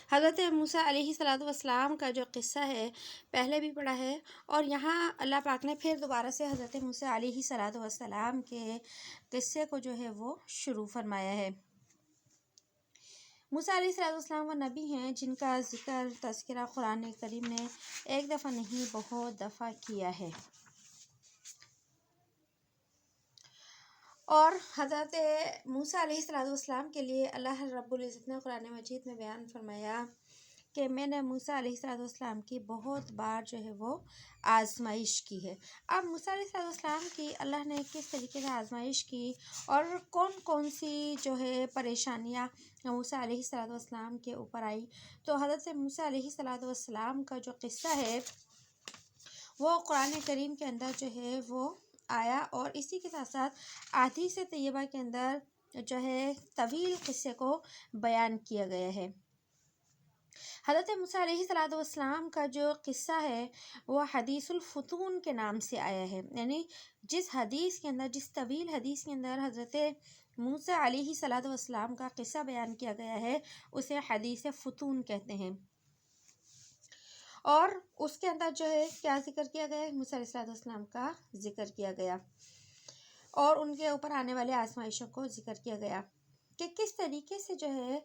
حضرت موسیٰ علیہ السلام کا جو قصہ ہے پہلے بھی پڑھا ہے، اور یہاں اللہ پاک نے پھر دوبارہ سے حضرت موسیٰ علیہ السلام کے قصے کو جو ہے وہ شروع فرمایا ہے۔ موسیٰ علیہ السلام وہ نبی ہیں جن کا ذکر تذکرہ قرآن کریم نے ایک دفعہ نہیں بہت دفعہ کیا ہے، اور حضرت موسیٰ علیہ السلام کے لیے اللہ رب العزت نے قرآن مجید میں بیان فرمایا کہ میں نے موسیٰ علیہ السلام کی بہت بار جو ہے وہ آزمائش کی ہے۔ اب موسیٰ علیہ السلام کی اللہ نے کس طریقے سے آزمائش کی اور کون کون سی جو ہے پریشانیاں موسیٰ علیہ السلام کے اوپر آئی، تو حضرت موسیٰ علیہ السلام کا جو قصہ ہے وہ قرآن کریم کے اندر جو ہے وہ آیا، اور اسی کے ساتھ ساتھ احادیث طیبہ کے اندر جو ہے طویل قصے کو بیان کیا گیا ہے۔ حضرت موسیٰ علیہ السلام کا جو قصہ ہے وہ حدیث الفتون کے نام سے آیا ہے، یعنی جس حدیث کے اندر، جس طویل حدیث کے اندر حضرت موسیٰ علیہ السلام کا قصہ بیان کیا گیا ہے اسے حدیث فتون کہتے ہیں، اور اس کے اندر جو ہے کیا ذکر کیا گیا ہے، موسیٰ علیہ السلام کا ذکر کیا گیا اور ان کے اوپر آنے والے آزمائشوں کو ذکر کیا گیا کہ کس طریقے سے جو ہے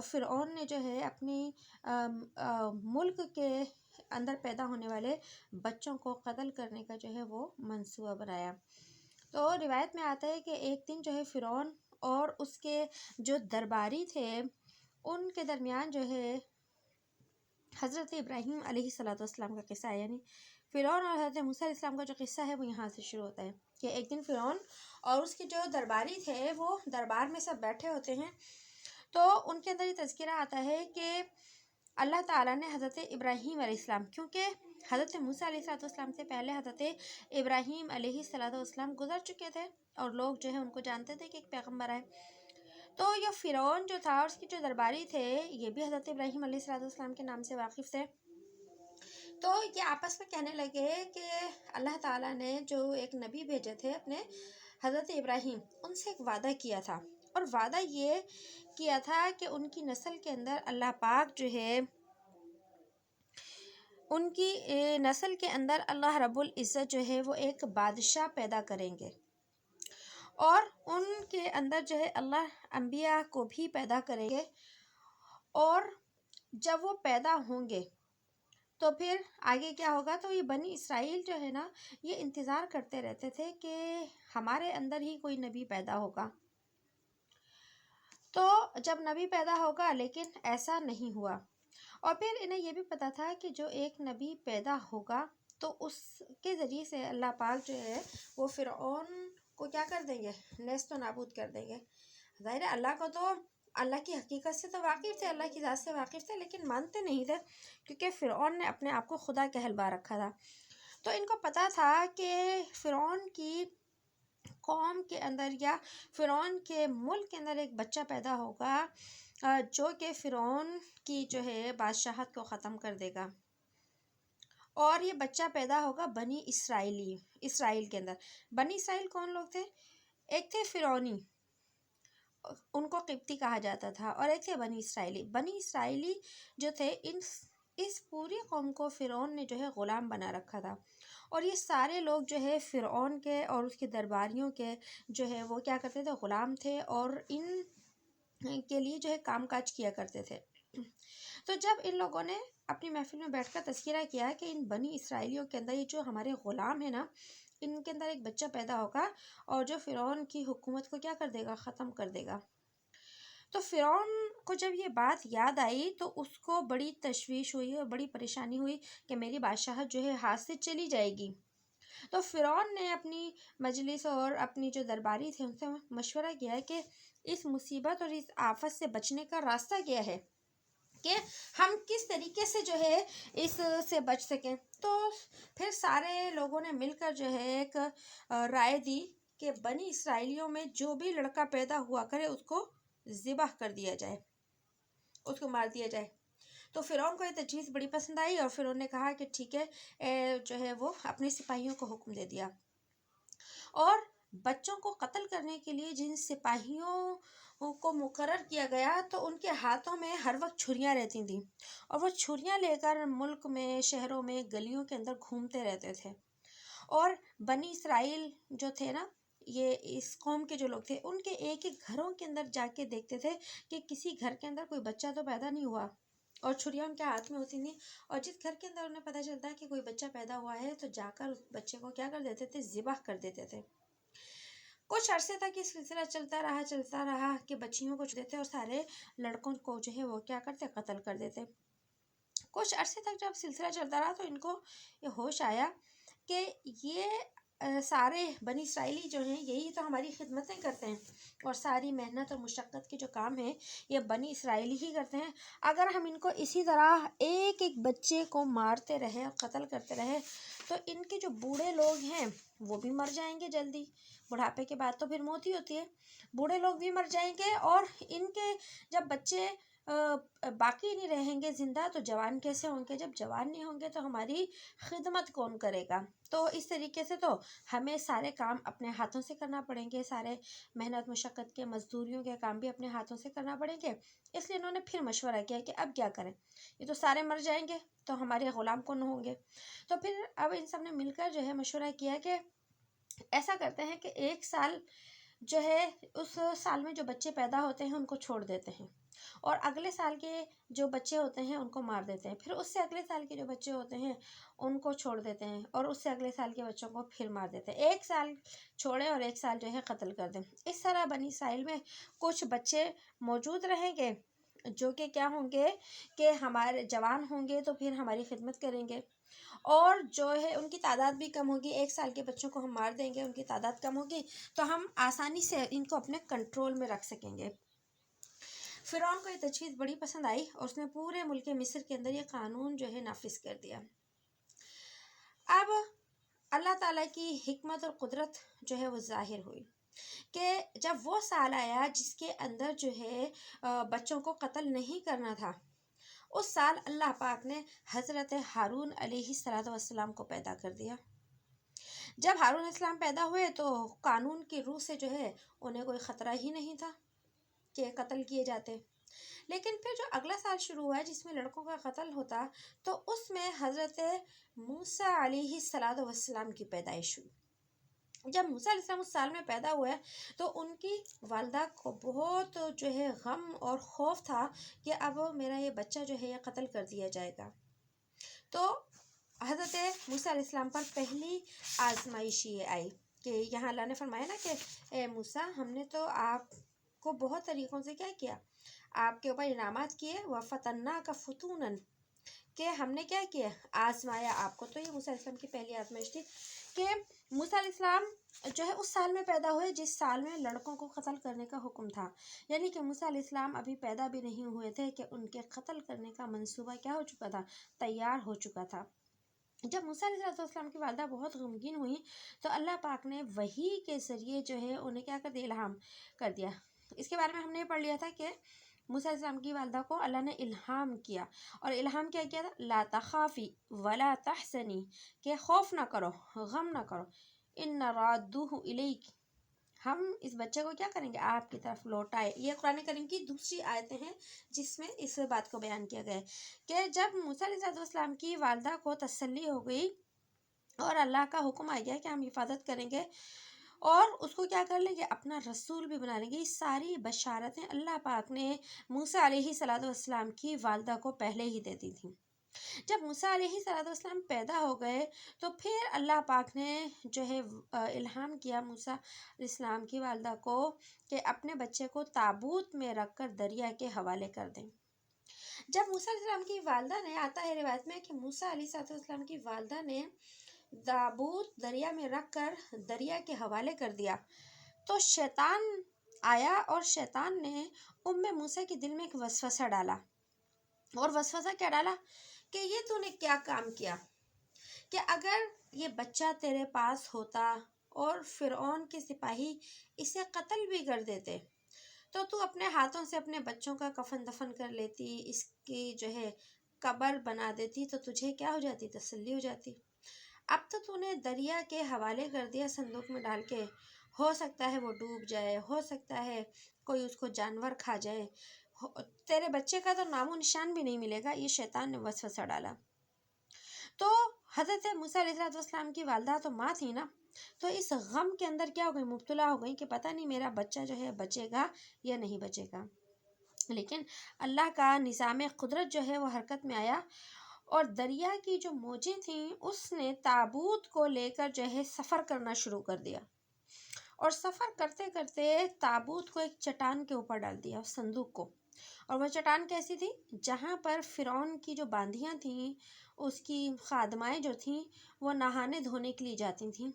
فرعون نے جو ہے اپنی ملک کے اندر پیدا ہونے والے بچوں کو قتل کرنے کا جو ہے وہ منصوبہ بنایا۔ تو روایت میں آتا ہے کہ ایک دن جو ہے فرعون اور اس کے جو درباری تھے ان کے درمیان جو ہے حضرت ابراہیم علیہ السلام کا قصہ ہے، یعنی فرعون اور حضرت موسیٰ علیہ السلام کا جو قصہ ہے وہ یہاں سے شروع ہوتا ہے کہ ایک دن فرعون اور اس کے جو درباری تھے وہ دربار میں سب بیٹھے ہوتے ہیں، تو ان کے اندر یہ تذکرہ آتا ہے کہ اللہ تعالیٰ نے حضرت ابراہیم علیہ السلام، کیونکہ حضرت موسیٰ علیہ السلام سے پہلے حضرت ابراہیم علیہ السلام گزر چکے تھے اور لوگ جو ہے ان کو جانتے تھے کہ ایک پیغمبر ہے، تو یہ فرعون جو تھا اور اس کے جو درباری تھے یہ بھی حضرت ابراہیم علیہ السلام کے نام سے واقف تھے، تو یہ آپس میں کہنے لگے کہ اللہ تعالیٰ نے جو ایک نبی بھیجے تھے اپنے حضرت ابراہیم، ان سے ایک وعدہ کیا تھا، اور وعدہ یہ کیا تھا کہ ان کی نسل کے اندر اللہ پاک جو ہے ان کی نسل کے اندر اللہ رب العزت جو ہے وہ ایک بادشاہ پیدا کریں گے، اور ان کے اندر جو ہے اللہ انبیاء کو بھی پیدا کریں گے، اور جب وہ پیدا ہوں گے تو پھر آگے کیا ہوگا، تو یہ بنی اسرائیل جو ہے نا یہ انتظار کرتے رہتے تھے کہ ہمارے اندر ہی کوئی نبی پیدا ہوگا، تو جب نبی پیدا ہوگا لیکن ایسا نہیں ہوا، اور پھر انہیں یہ بھی پتا تھا کہ جو ایک نبی پیدا ہوگا تو اس کے ذریعے سے اللہ پاک جو ہے وہ فرعون کو کیا کر دیں گے، نیست و نابود کر دیں گے۔ ظاہر ہے اللہ کو تو، اللہ کی حقیقت سے تو واقف تھے، اللہ کی ذات سے واقف تھے، لیکن مانتے نہیں تھے کیونکہ فرعون نے اپنے آپ کو خدا کہلوا رکھا تھا، تو ان کو پتا تھا کہ فرعون کی قوم کے اندر یا فرعون کے ملک کے اندر ایک بچہ پیدا ہوگا جو کہ فرعون کی جو ہے بادشاہت کو ختم کر دے گا، اور یہ بچہ پیدا ہوگا بنی اسرائیل کے اندر۔ بنی اسرائیل کون لوگ تھے؟ ایک تھے فرعونی، ان کو قبطی کہا جاتا تھا، اور ایک تھے بنی اسرائیلی۔ بنی اسرائیلی جو تھے اس پوری قوم کو فرعون نے جو ہے غلام بنا رکھا تھا، اور یہ سارے لوگ جو ہے فرعون کے اور اس کے درباریوں کے جو ہے وہ کیا کرتے تھے، غلام تھے، اور ان کے لیے جو ہے کام کاج کیا کرتے تھے۔ تو جب ان لوگوں نے اپنی محفل میں بیٹھ کر تذکرہ کیا کہ ان بنی اسرائیلیوں کے اندر یہ جو ہمارے غلام ہیں نا ان کے اندر ایک بچہ پیدا ہوگا اور جو فرعون کی حکومت کو کیا کر دے گا، ختم کر دے گا، تو فرعون کو جب یہ بات یاد آئی تو اس کو بڑی تشویش ہوئی اور بڑی پریشانی ہوئی کہ میری بادشاہت جو ہے ہاتھ سے چلی جائے گی، تو فرعون نے اپنی مجلس اور اپنی جو درباری تھے ان سے مشورہ کیا کہ اس مصیبت اور اس آفت سے بچنے کا راستہ کیا ہے کہ ہم کس طریقے سے جو ہے اس سے بچ سکیں، تو پھر سارے لوگوں نے مل کر جو ہے ایک رائے دی کہ بنی اسرائیلیوں میں جو بھی لڑکا پیدا ہوا کرے اس کو ذبح کر دیا جائے، اس کو مار دیا جائے۔ تو فرعون کو یہ تجویز بڑی پسند آئی اور فرعون نے کہا کہ ٹھیک ہے، جو ہے وہ اپنے سپاہیوں کو حکم دے دیا، اور بچوں کو قتل کرنے کے لیے جن سپاہیوں کو مقرر کیا گیا تو ان کے ہاتھوں میں ہر وقت چھریاں رہتی تھیں، اور وہ چھریاں لے کر ملک میں، شہروں میں، گلیوں کے اندر گھومتے رہتے تھے، اور بنی اسرائیل جو تھے نا، یہ اس قوم کے جو لوگ تھے، ان کے ایک ایک گھروں کے اندر جا کے دیکھتے تھے کہ کسی گھر کے اندر کوئی بچہ تو پیدا نہیں ہوا، اور چھریاں ان کے ہاتھ میں ہوتی تھیں، اور جس گھر کے اندر انہیں پتہ چلتا ہے کہ کوئی بچہ پیدا ہوا ہے تو جا کر اس بچے کو کیا کر دیتے تھے، ذبح کر دیتے تھے۔ کچھ عرصے تک یہ سلسلہ چلتا رہا کہ بچیوں کو چھوڑ دیتے اور سارے لڑکوں کو جو ہے وہ کیا کرتے، قتل کر دیتے۔ کچھ عرصے تک جب سلسلہ چلتا رہا تو ان کو یہ ہوش آیا کہ یہ سارے بنی اسرائیلی جو ہیں یہی تو ہماری خدمتیں کرتے ہیں، اور ساری محنت اور مشقت کے جو کام ہیں یہ بنی اسرائیلی ہی کرتے ہیں۔ اگر ہم ان کو اسی طرح ایک ایک بچے کو مارتے رہے اور قتل کرتے رہے تو ان کے جو بوڑھے لوگ ہیں وہ بھی مر جائیں گے جلدی، بڑھاپے کے بعد تو پھر موت ہی ہوتی ہے، بوڑھے لوگ بھی مر جائیں گے، اور ان کے جب بچے باقی نہیں رہیں گے زندہ تو جوان کیسے ہوں گے؟ جب جوان نہیں ہوں گے تو ہماری خدمت کون کرے گا؟ تو اس طریقے سے تو ہمیں سارے کام اپنے ہاتھوں سے کرنا پڑیں گے، سارے محنت مشقت کے مزدوریوں کے کام بھی اپنے ہاتھوں سے کرنا پڑیں گے۔ اس لیے انہوں نے پھر مشورہ کیا کہ اب کیا کریں، یہ تو سارے مر جائیں گے تو ہمارے غلام کون ہوں گے؟ تو پھر اب ان سب نے مل کر جو ہے مشورہ کیا کہ ایسا کرتے ہیں کہ ایک سال جو ہے، اس سال میں جو بچے پیدا ہوتے ہیں ان کو چھوڑ دیتے ہیں، اور اگلے سال کے جو بچے ہوتے ہیں ان کو مار دیتے ہیں، پھر اس سے اگلے سال کے جو بچے ہوتے ہیں ان کو چھوڑ دیتے ہیں، اور اس سے اگلے سال کے بچوں کو پھر مار دیتے ہیں، ایک سال چھوڑے اور ایک سال جو ہے قتل کر دیں۔ اس طرح بنی اسرائیل میں کچھ بچے موجود رہیں گے جو کہ کیا ہوں گے کہ ہمارے جوان ہوں گے تو پھر ہماری خدمت کریں گے، اور جو ہے ان کی تعداد بھی کم ہوگی، ایک سال کے بچوں کو ہم مار دیں گے، ان کی تعداد کم ہوگی تو ہم آسانی سے ان کو اپنے کنٹرول میں رکھ سکیں گے۔ فرعون کو یہ تجویز بڑی پسند آئی اور اس نے پورے ملک مصر کے اندر یہ قانون جو ہے نافذ کر دیا۔ اب اللہ تعالیٰ کی حکمت اور قدرت جو ہے وہ ظاہر ہوئی کہ جب وہ سال آیا جس کے اندر جو ہے بچوں کو قتل نہیں کرنا تھا، اس سال اللہ پاک نے حضرت ہارون علیہ السلام کو پیدا کر دیا۔ جب ہارون علیہ السلام پیدا ہوئے تو قانون کی روح سے جو ہے انہیں کوئی خطرہ ہی نہیں تھا کہ قتل کیے جاتے، لیکن پھر جو اگلا سال شروع ہوا ہے جس میں لڑکوں کا قتل ہوتا تو اس میں حضرت موسیٰ علیہ السلام کی پیدائش ہوئی۔ جب موسیٰ علیہ السلام اس سال میں پیدا ہوئے تو ان کی والدہ کو بہت جو ہے غم اور خوف تھا کہ اب میرا یہ بچہ جو ہے یہ قتل کر دیا جائے گا۔ تو حضرت موسیٰ علیہ السلام پر پہلی آزمائش یہ آئی کہ یہاں اللہ نے فرمایا نا کہ اے موسیٰ، ہم نے تو آپ کو بہت طریقوں سے کیا کیا، آپ کے اوپر انعامات کیے، وَفَتَنَّاكَ فُتُونًا، کہ ہم نے کیا کیا، آزمایا آپ کو۔ تو یہ موسیٰ علیہ السلام کی پہلی آزمائش تھی کہ موسیٰ علیہ السلام جو ہے اس سال میں پیدا ہوئے جس سال میں لڑکوں کو قتل کرنے کا حکم تھا، یعنی کہ موسیٰ علیہ السلام ابھی پیدا بھی نہیں ہوئے تھے کہ ان کے قتل کرنے کا منصوبہ کیا ہو چکا تھا، تیار ہو چکا تھا۔ جب موسیٰ علیہ السلام کی والدہ بہت غمگین ہوئی تو اللہ پاک نے وحی کے ذریعے جو ہے انہیں کیا کر دیا، الہام کر دیا۔ اس کے بارے میں ہم نے پڑھ لیا تھا کہ موسیٰ علیہ السلام کی والدہ کو اللہ نے الہام کیا، اور الہام کیا تھا، لا تخافی ولا تحزنی، کہ خوف نہ کرو، غم نہ کرو، ان رادوہ الیک، ہم اس بچے کو کیا کریں گے، آپ کی طرف لوٹائے۔ یہ قرآن کریم کی دوسری آیتیں ہیں جس میں اس بات کو بیان کیا گیا ہے کہ جب موسیٰ علیہ السلام کی والدہ کو تسلی ہو گئی اور اللہ کا حکم آ گیا کہ ہم حفاظت کریں گے اور اس کو کیا کر لیں گے، اپنا رسول بھی بنا لیں گے، یہ ساری بشارتیں اللہ پاک نے موسیٰ علیہ السلام کی والدہ کو پہلے ہی دے دی تھیں۔ جب موسیٰ علیہ السلام پیدا ہو گئے تو پھر اللہ پاک نے جو ہے الہام کیا موسیٰ علیہ السلام کی والدہ کو کہ اپنے بچے کو تابوت میں رکھ کر دریا کے حوالے کر دیں۔ جب موسیٰ علیہ السلام کی والدہ نے، آتا ہے روایت میں کہ موسیٰ علیہ السلام کی والدہ نے تابوت دریا میں رکھ کر دریا کے حوالے کر دیا تو شیطان آیا اور شیطان نے موسیٰ کے دل میں ایک وسوسہ ڈالا، اور وسوسہ کیا ڈالا کہ یہ تو نے کیا کام کیا کہ اگر یہ بچہ تیرے پاس ہوتا اور فرعون کے سپاہی اسے قتل بھی کر دیتے تو اپنے ہاتھوں سے اپنے بچوں کا کفن دفن کر لیتی، اس کی جو ہے قبر بنا دیتی تو تجھے کیا ہو جاتی، تسلی ہو جاتی۔ اب تو نے دریا کے حوالے کر دیا صندوق میں ڈال کے، ہو سکتا ہے وہ ڈوب جائے، ہو سکتا ہے کوئی اس کو جانور کھا جائے، تیرے بچے کا تو نام و نشان بھی نہیں ملے گا۔ یہ شیطان نے وسوسہ ڈالا۔ تو حضرت موسیٰ علیہ السلام کی والدہ تو ماں تھی نا، تو اس غم کے اندر کیا ہو گئی، مبتلا ہو گئی کہ پتہ نہیں میرا بچہ جو ہے بچے گا یا نہیں بچے گا۔ لیکن اللہ کا نظام قدرت جو ہے وہ حرکت میں آیا، اور دریا کی جو موجیں تھیں اس نے تابوت کو لے کر جو ہے سفر کرنا شروع کر دیا، اور سفر کرتے کرتے تابوت کو ایک چٹان کے اوپر ڈال دیا، اس صندوق کو۔ اور وہ چٹان کیسی تھی؟ جہاں پر فرعون کی جو باندیاں تھیں، اس کی خادمائیں جو تھیں وہ نہانے دھونے کے لیے جاتی تھیں،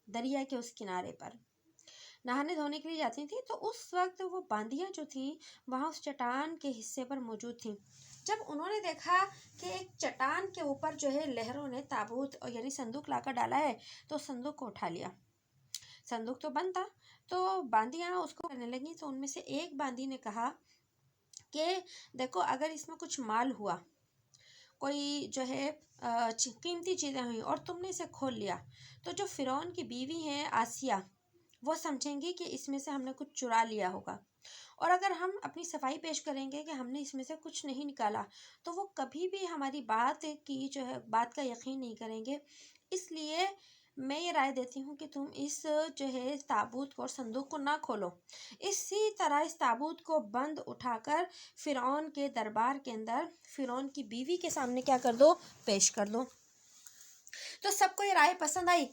دریا کے اس کنارے پر نہانے دھونے کے لیے جاتی تھیں، تو اس وقت وہ باندیاں جو تھیں وہاں اس چٹان کے حصے پر موجود تھیں۔ جب انہوں نے دیکھا کہ ایک چٹان کے اوپر جو ہے لہروں نے تابوت یعنی صندوق لا کر ڈالا ہے، تو صندوق کو اٹھا لیا۔ صندوق تو بند تھا، تو باندیاں اس کو کرنے لگیں، تو ان میں سے ایک باندی نے کہا کہ دیکھو اگر اس میں کچھ مال ہوا، کوئی جو ہے قیمتی چیزیں ہوئیں اور تم نے اسے کھول لیا، تو جو فرعون کی بیوی ہیں آسیہ، وہ سمجھیں گی کہ اس میں سے ہم نے کچھ چرا لیا ہوگا، اور اگر ہم اپنی صفائی پیش کریں گے کہ ہم نے اس میں سے کچھ نہیں نکالا، تو وہ کبھی بھی ہماری بات کی جو ہے بات کا یقین نہیں کریں گے۔ اس لیے میں یہ رائے دیتی ہوں کہ تم اس جو ہے تابوت کو اور صندوق کو نہ کھولو، اسی طرح اس تابوت کو بند اٹھا کر فرعون کے دربار کے اندر فرعون کی بیوی کے سامنے کیا کر دو، پیش کر دو۔ تو سب کو یہ رائے پسند آئی۔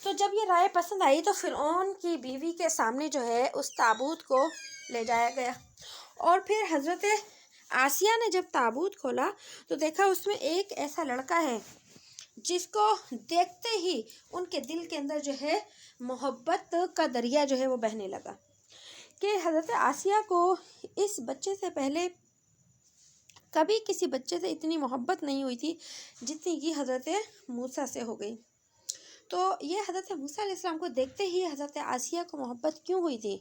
تو جب یہ رائے پسند آئی تو فرعون کی بیوی کے سامنے جو ہے اس تابوت کو لے جایا گیا، اور پھر حضرت آسیہ نے جب تابوت کھولا تو دیکھا اس میں ایک ایسا لڑکا ہے جس کو دیکھتے ہی ان کے دل کے اندر جو ہے محبت کا دریا جو ہے وہ بہنے لگا، کہ حضرت آسیہ کو اس بچے سے پہلے کبھی کسی بچے سے اتنی محبت نہیں ہوئی تھی جتنی کہ حضرت موسیٰ سے ہو گئی۔ تو یہ حضرت موسیٰ علیہ السلام کو دیکھتے ہی حضرت آسیہ کو محبت کیوں ہوئی تھی؟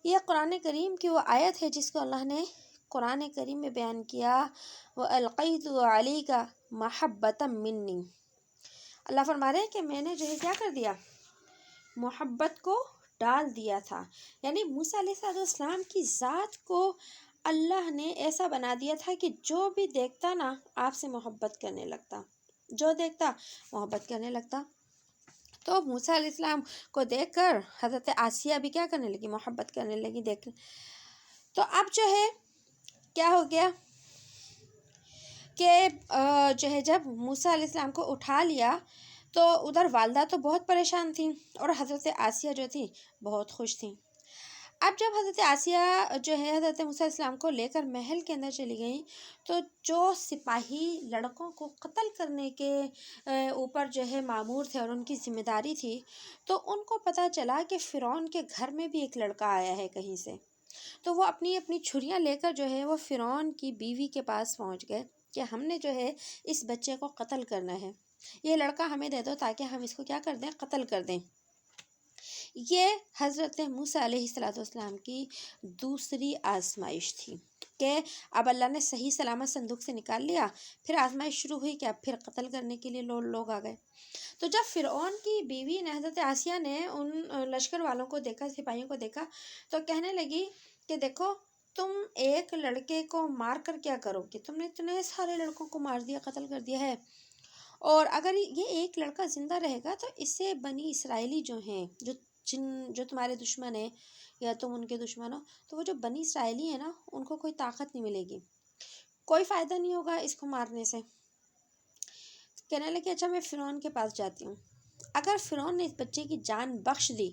یہ قرآن کریم کی وہ آیت ہے جس کو اللہ نے قرآن کریم میں بیان کیا، وَأَلْقَيْتُ عَلَيْكَ مَحَبَّةً مِّنِّي۔ اللہ فرما رہے ہیں کہ میں نے جو ہے کیا کر دیا، محبت کو ڈال دیا تھا، یعنی موسیٰ علیہ السلام کی ذات کو اللہ نے ایسا بنا دیا تھا کہ جو بھی دیکھتا نا آپ سے محبت کرنے لگتا، جو دیکھتا محبت کرنے لگتا۔ تو موسیٰ علیہ السلام کو دیکھ کر حضرت آسیہ بھی کیا کرنے لگی، محبت کرنے لگی دیکھ۔ تو اب جو ہے کیا ہو گیا کہ جو ہے جب موسیٰ علیہ السلام کو اٹھا لیا تو ادھر والدہ تو بہت پریشان تھیں، اور حضرت آسیہ جو تھی بہت خوش تھیں۔ اب جب حضرت آسیہ جو ہے حضرت موسیٰ علیہ السلام کو لے کر محل کے اندر چلی گئیں، تو جو سپاہی لڑکوں کو قتل کرنے کے اوپر جو ہے مامور تھے اور ان کی ذمہ داری تھی، تو ان کو پتہ چلا کہ فرعون کے گھر میں بھی ایک لڑکا آیا ہے کہیں سے، تو وہ اپنی چھریاں لے کر جو ہے وہ فرعون کی بیوی کے پاس پہنچ گئے کہ ہم نے جو ہے اس بچے کو قتل کرنا ہے، یہ لڑکا ہمیں دے دو تاکہ ہم اس کو کیا کر دیں، قتل کر دیں۔ یہ حضرت موسیٰ علیہ السلام کی دوسری آزمائش تھی کہ اب اللہ نے صحیح سلامت صندوق سے نکال لیا، پھر آزمائش شروع ہوئی کہ اب پھر قتل کرنے کے لیے لوگ آ گئے۔ تو جب فرعون کی بیوی نے حضرت آسیہ نے ان لشکر والوں کو دیکھا، سپاہیوں کو دیکھا، تو کہنے لگی کہ دیکھو تم ایک لڑکے کو مار کر کیا کرو گے، تم نے اتنے سارے لڑکوں کو مار دیا، قتل کر دیا ہے، اور اگر یہ ایک لڑکا زندہ رہے گا تو اس سے بنی اسرائیلی جو ہیں جو تمہارے دشمن ہیں یا تم ان کے دشمن ہو، تو وہ جو بنی اسرائیلی ہیں نا ان کو کوئی طاقت نہیں ملے گی، کوئی فائدہ نہیں ہوگا اس کو مارنے سے۔ کہنے لگے اچھا میں فرعون کے پاس جاتی ہوں، اگر فرعون نے اس بچے کی جان بخش دی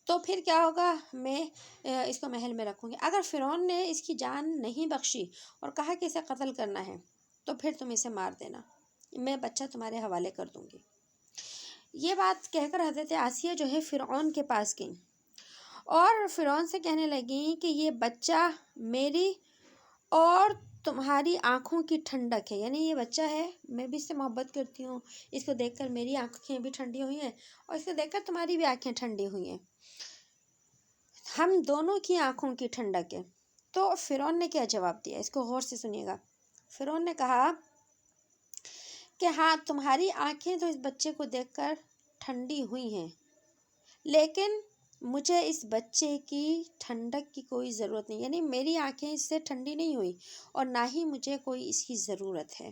تو پھر کیا ہوگا، میں اس کو محل میں رکھوں گی، اگر فرعون نے اس کی جان نہیں بخشی اور کہا کہ اسے قتل کرنا ہے تو پھر تم اسے مار دینا، میں بچہ تمہارے حوالے کر دوں گی۔ یہ بات کہہ کر حضرت آسیہ جو ہے فرعون کے پاس گئیں اور فرعون سے کہنے لگیں کہ یہ بچہ میری اور تمہاری آنکھوں کی ٹھنڈک ہے، یعنی یہ بچہ ہے، میں بھی اس سے محبت کرتی ہوں، اس کو دیکھ کر میری آنکھیں بھی ٹھنڈی ہوئی ہیں اور اس کو دیکھ کر تمہاری بھی آنکھیں ٹھنڈی ہوئی ہیں، ہم دونوں کی آنکھوں کی ٹھنڈک ہے۔ تو فرعون نے کیا جواب دیا، اس کو غور سے سنیے گا۔ فرعون نے کہا کہ ہاں تمہاری آنکھیں تو اس بچے کو دیکھ کر ٹھنڈی ہوئی ہیں، لیکن مجھے اس بچے کی ٹھنڈک کی کوئی ضرورت نہیں، یعنی میری آنکھیں اس سے ٹھنڈی نہیں ہوئی اور نہ ہی مجھے کوئی اس کی ضرورت ہے۔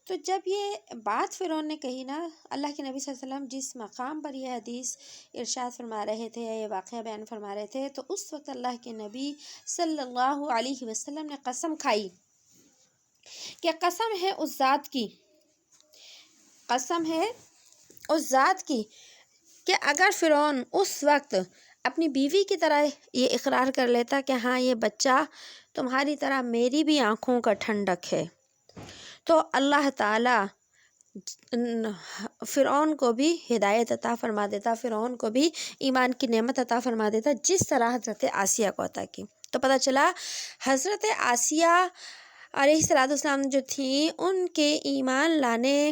تو جب یہ بات فرعون نے کہی نا، اللہ کے نبی صلی اللہ علیہ وسلم جس مقام پر یہ حدیث ارشاد فرما رہے تھے، یہ واقعہ بیان فرما رہے تھے، تو اس وقت اللہ کے نبی صلی اللہ علیہ وسلم نے قسم کھائی کہ قسم ہے اس ذات کی، قسم ہے اس ذات کی کہ اگر فرعون اس وقت اپنی بیوی کی طرح یہ اقرار کر لیتا کہ ہاں یہ بچہ تمہاری طرح میری بھی آنکھوں کا ٹھنڈک ہے، تو اللہ تعالی فرعون کو بھی ہدایت عطا فرما دیتا، فرعون کو بھی ایمان کی نعمت عطا فرما دیتا، جس طرح حضرت آسیہ کو عطا کی۔ تو پتہ چلا حضرت آسیہ علیہ السلام جو تھیں، ان کے ایمان لانے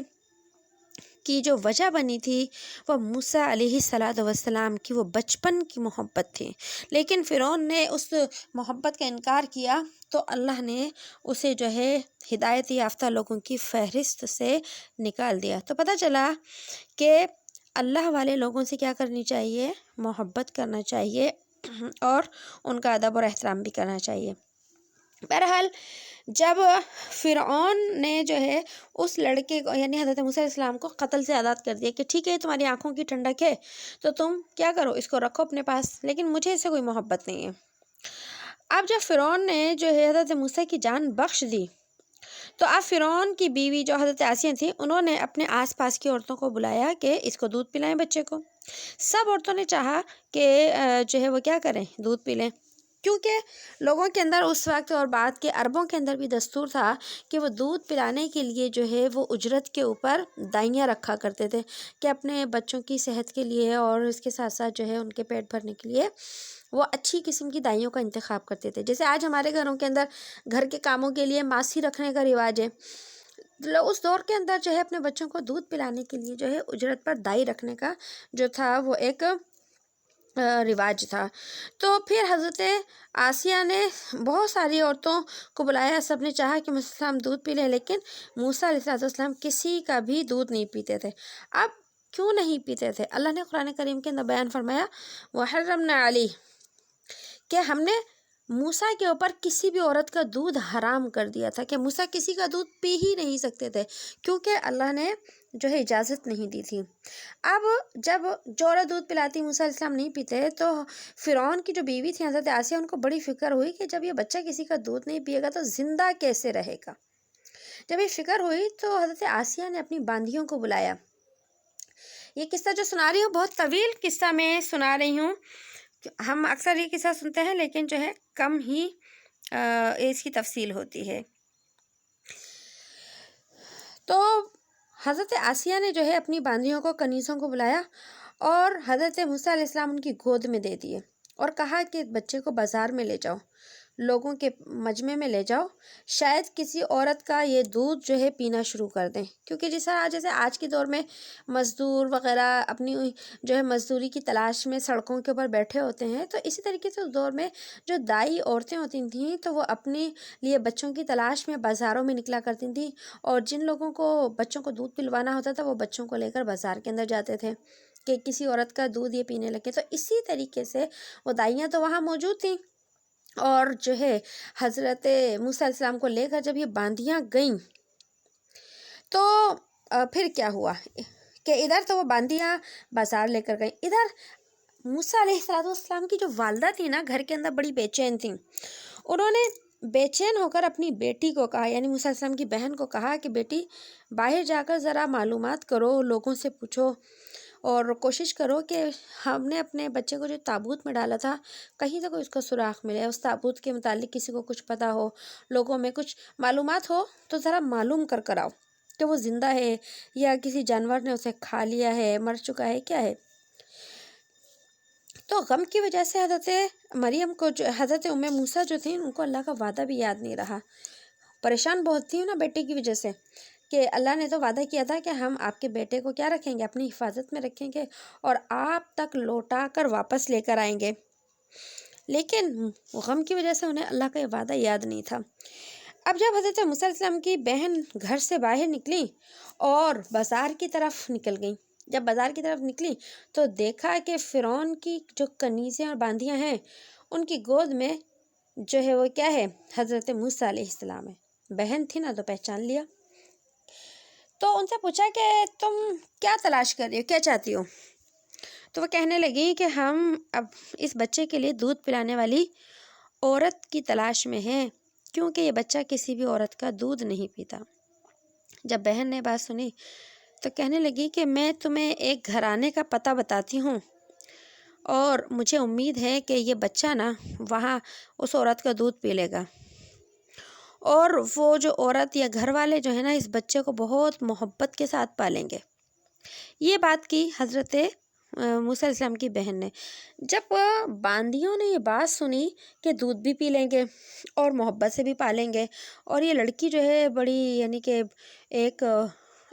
کی جو وجہ بنی تھی وہ موسیٰ علیہ السلام کی وہ بچپن کی محبت تھی، لیکن فرعون نے اس محبت کا انکار کیا تو اللہ نے اسے جو ہے ہدایت یافتہ لوگوں کی فہرست سے نکال دیا۔ تو پتہ چلا کہ اللہ والے لوگوں سے کیا کرنی چاہیے، محبت کرنا چاہیے اور ان کا ادب اور احترام بھی کرنا چاہیے۔ بہرحال جب فرعون نے جو ہے اس لڑکے کو یعنی حضرت موسیٰ علیہ السلام کو قتل سے آزاد کر دیا کہ ٹھیک ہے تمہاری آنکھوں کی ٹھنڈک ہے تو تم کیا کرو، اس کو رکھو اپنے پاس، لیکن مجھے اس سے کوئی محبت نہیں ہے۔ اب جب فرعون نے جو ہے حضرت موسیٰ کی جان بخش دی تو اب فرعون کی بیوی جو حضرت آسیہ تھی، انہوں نے اپنے آس پاس کی عورتوں کو بلایا کہ اس کو دودھ پلائیں بچے کو۔ سب عورتوں نے چاہا کہ جو ہے وہ کیا کریں، دودھ پی لیں، کیونکہ لوگوں کے اندر اس وقت اور بعد کے عربوں کے اندر بھی دستور تھا کہ وہ دودھ پلانے کے لیے جو ہے وہ اجرت کے اوپر دائیاں رکھا کرتے تھے کہ اپنے بچوں کی صحت کے لیے اور اس کے ساتھ ساتھ جو ہے ان کے پیٹ بھرنے کے لیے وہ اچھی قسم کی دائیوں کا انتخاب کرتے تھے۔ جیسے آج ہمارے گھروں کے اندر گھر کے کاموں کے لیے ماسی رکھنے کا رواج ہے، اس دور کے اندر جو ہے اپنے بچوں کو دودھ پلانے کے لیے جو ہے اجرت پر دائی رکھنے کا جو تھا وہ ایک رواج تھا۔ تو پھر حضرت آسیہ نے بہت ساری عورتوں کو بلایا، سب نے چاہا کہ موسیٰ علیہ السلام دودھ پی لیں، لیکن موسیٰ علیہ السلام کسی کا بھی دودھ نہیں پیتے تھے۔ اب کیوں نہیں پیتے تھے؟ اللہ نے قرآن کریم کے اندر بیان فرمایا وَحَرَّمْنَا عَلَيْهِ کہ ہم نے موسیٰ کے اوپر کسی بھی عورت کا دودھ حرام کر دیا تھا کہ موسیٰ کسی کا دودھ پی ہی نہیں سکتے تھے، کیونکہ اللہ نے جو ہے اجازت نہیں دی تھی۔ اب جب جو عورت دودھ پلاتی موسیٰ علیہ السلام نہیں پیتے تو فرعون کی جو بیوی تھی حضرت آسیہ، ان کو بڑی فکر ہوئی کہ جب یہ بچہ کسی کا دودھ نہیں پیے گا تو زندہ کیسے رہے گا۔ جب یہ فکر ہوئی تو حضرت آسیہ نے اپنی باندیوں کو بلایا۔ یہ قصہ جو سنا رہی ہوں بہت طویل قصہ میں سنا رہی ہوں، ہم اکثر یہ قصہ سنتے ہیں لیکن جو ہے کم ہی اس کی تفصیل ہوتی ہے۔ تو حضرت آسیہ نے جو ہے اپنی باندیوں کو، کنیزوں کو بلایا اور حضرت موسیٰ علیہ السلام ان کی گود میں دے دیے اور کہا کہ بچے کو بازار میں لے جاؤ، لوگوں کے مجمع میں لے جاؤ، شاید کسی عورت کا یہ دودھ جو ہے پینا شروع کر دیں، کیونکہ جیسے آج کے دور میں مزدور وغیرہ اپنی جو ہے مزدوری کی تلاش میں سڑکوں کے اوپر بیٹھے ہوتے ہیں، تو اسی طریقے سے اس دور میں جو دائی عورتیں ہوتی تھیں تو وہ اپنے لیے بچوں کی تلاش میں بازاروں میں نکلا کرتی تھیں، اور جن لوگوں کو بچوں کو دودھ پلوانا ہوتا تھا وہ بچوں کو لے کر بازار کے اندر جاتے تھے کہ کسی عورت کا دودھ یہ پینے لگے۔ تو اسی طریقے سے وہ دائیاں تو وہاں موجود تھیں، اور جو ہے حضرت موسیٰ علیہ السلام کو لے کر جب یہ باندیاں گئیں تو پھر کیا ہوا کہ ادھر تو وہ باندیاں بازار لے کر گئیں، ادھر موسیٰ علیہ السلام کی جو والدہ تھی نا گھر کے اندر بڑی بے چین تھیں، انہوں نے بے چین ہو کر اپنی بیٹی کو کہا، یعنی موسیٰ علیہ السلام کی بہن کو کہا کہ بیٹی باہر جا کر ذرا معلومات کرو، لوگوں سے پوچھو اور کوشش کرو کہ ہم نے اپنے بچے کو جو تابوت میں ڈالا تھا کہیں تو کوئی اس کو سراغ ملے، اس تابوت کے متعلق کسی کو کچھ پتہ ہو، لوگوں میں کچھ معلومات ہو تو ذرا معلوم کر آؤ کہ وہ زندہ ہے یا کسی جانور نے اسے کھا لیا ہے، مر چکا ہے، کیا ہے۔ تو غم کی وجہ سے حضرت مریم کو جو حضرت موسیٰ جو تھیں ان کو اللہ کا وعدہ بھی یاد نہیں رہا، پریشان بہت تھی نا بیٹے کی وجہ سے کہ اللہ نے تو وعدہ کیا تھا کہ ہم آپ کے بیٹے کو کیا رکھیں گے، اپنی حفاظت میں رکھیں گے اور آپ تک لوٹا کر واپس لے کر آئیں گے، لیکن غم کی وجہ سے انہیں اللہ کا یہ وعدہ یاد نہیں تھا۔ اب جب حضرت موسیٰ علیہ السلام کی بہن گھر سے باہر نکلی اور بازار کی طرف نکل گئیں جب بازار کی طرف نکلی تو دیکھا کہ فرعون کی جو کنیزیں اور باندیاں ہیں ان کی گود میں جو ہے وہ کیا ہے، حضرت موسیٰ علیہ السلام ہے۔ بہن تھی نا تو پہچان لیا، تو ان سے پوچھا کہ تم کیا تلاش کر رہی ہو، کیا چاہتی ہو؟ تو وہ کہنے لگی کہ ہم اب اس بچے کے لیے دودھ پلانے والی عورت کی تلاش میں ہیں، کیونکہ یہ بچہ کسی بھی عورت کا دودھ نہیں پیتا۔ جب بہن نے بات سنی تو کہنے لگی کہ میں تمہیں ایک گھرانے کا پتہ بتاتی ہوں، اور مجھے امید ہے کہ یہ بچہ نا وہاں اس عورت کا دودھ پی لے گا، اور وہ جو عورت یا گھر والے جو ہے نا اس بچے کو بہت محبت کے ساتھ پالیں گے۔ یہ بات کی حضرت موسیٰ علیہ السلام کی بہن نے۔ جب باندیوں نے یہ بات سنی کہ دودھ بھی پی لیں گے اور محبت سے بھی پالیں گے، اور یہ لڑکی جو ہے بڑی یعنی کہ ایک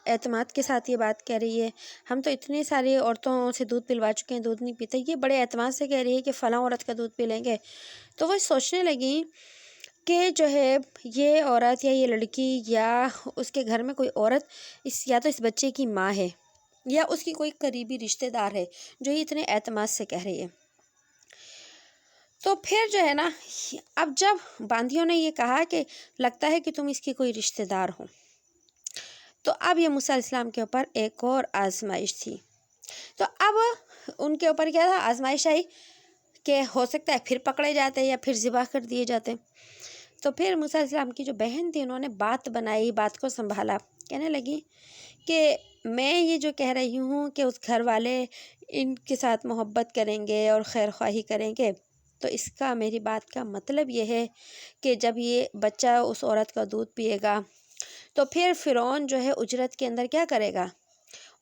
اعتماد کے ساتھ یہ بات کہہ رہی ہے، ہم تو اتنی ساری عورتوں سے دودھ پلوا چکے ہیں، دودھ نہیں پیتے، یہ بڑے اعتماد سے کہہ رہی ہے کہ فلاں عورت کا دودھ پی لیں گے، تو وہ سوچنے لگیں کہ جو ہے یہ عورت یا یہ لڑکی یا اس کے گھر میں کوئی عورت یا تو اس بچے کی ماں ہے یا اس کی کوئی قریبی رشتہ دار ہے جو یہ اتنے اعتماد سے کہہ رہی ہے۔ تو پھر جو ہے نا اب جب باندیوں نے یہ کہا کہ لگتا ہے کہ تم اس کی کوئی رشتہ دار ہو، تو اب یہ موسیٰ علیہ السلام کے اوپر ایک اور آزمائش تھی۔ تو اب ان کے اوپر کیا تھا، آزمائش آئی کہ ہو سکتا ہے پھر پکڑے جاتے یا پھر ذبح کر دیے جاتے۔ تو پھر موسیٰ علیہ السلام کی جو بہن تھی انہوں نے بات بنائی، بات کو سنبھالا، کہنے لگی کہ میں یہ جو کہہ رہی ہوں کہ اس گھر والے ان کے ساتھ محبت کریں گے اور خیر خواہی کریں گے، تو اس کا میری بات کا مطلب یہ ہے کہ جب یہ بچہ اس عورت کا دودھ پیے گا تو پھر فرعون جو ہے اجرت کے اندر کیا کرے گا،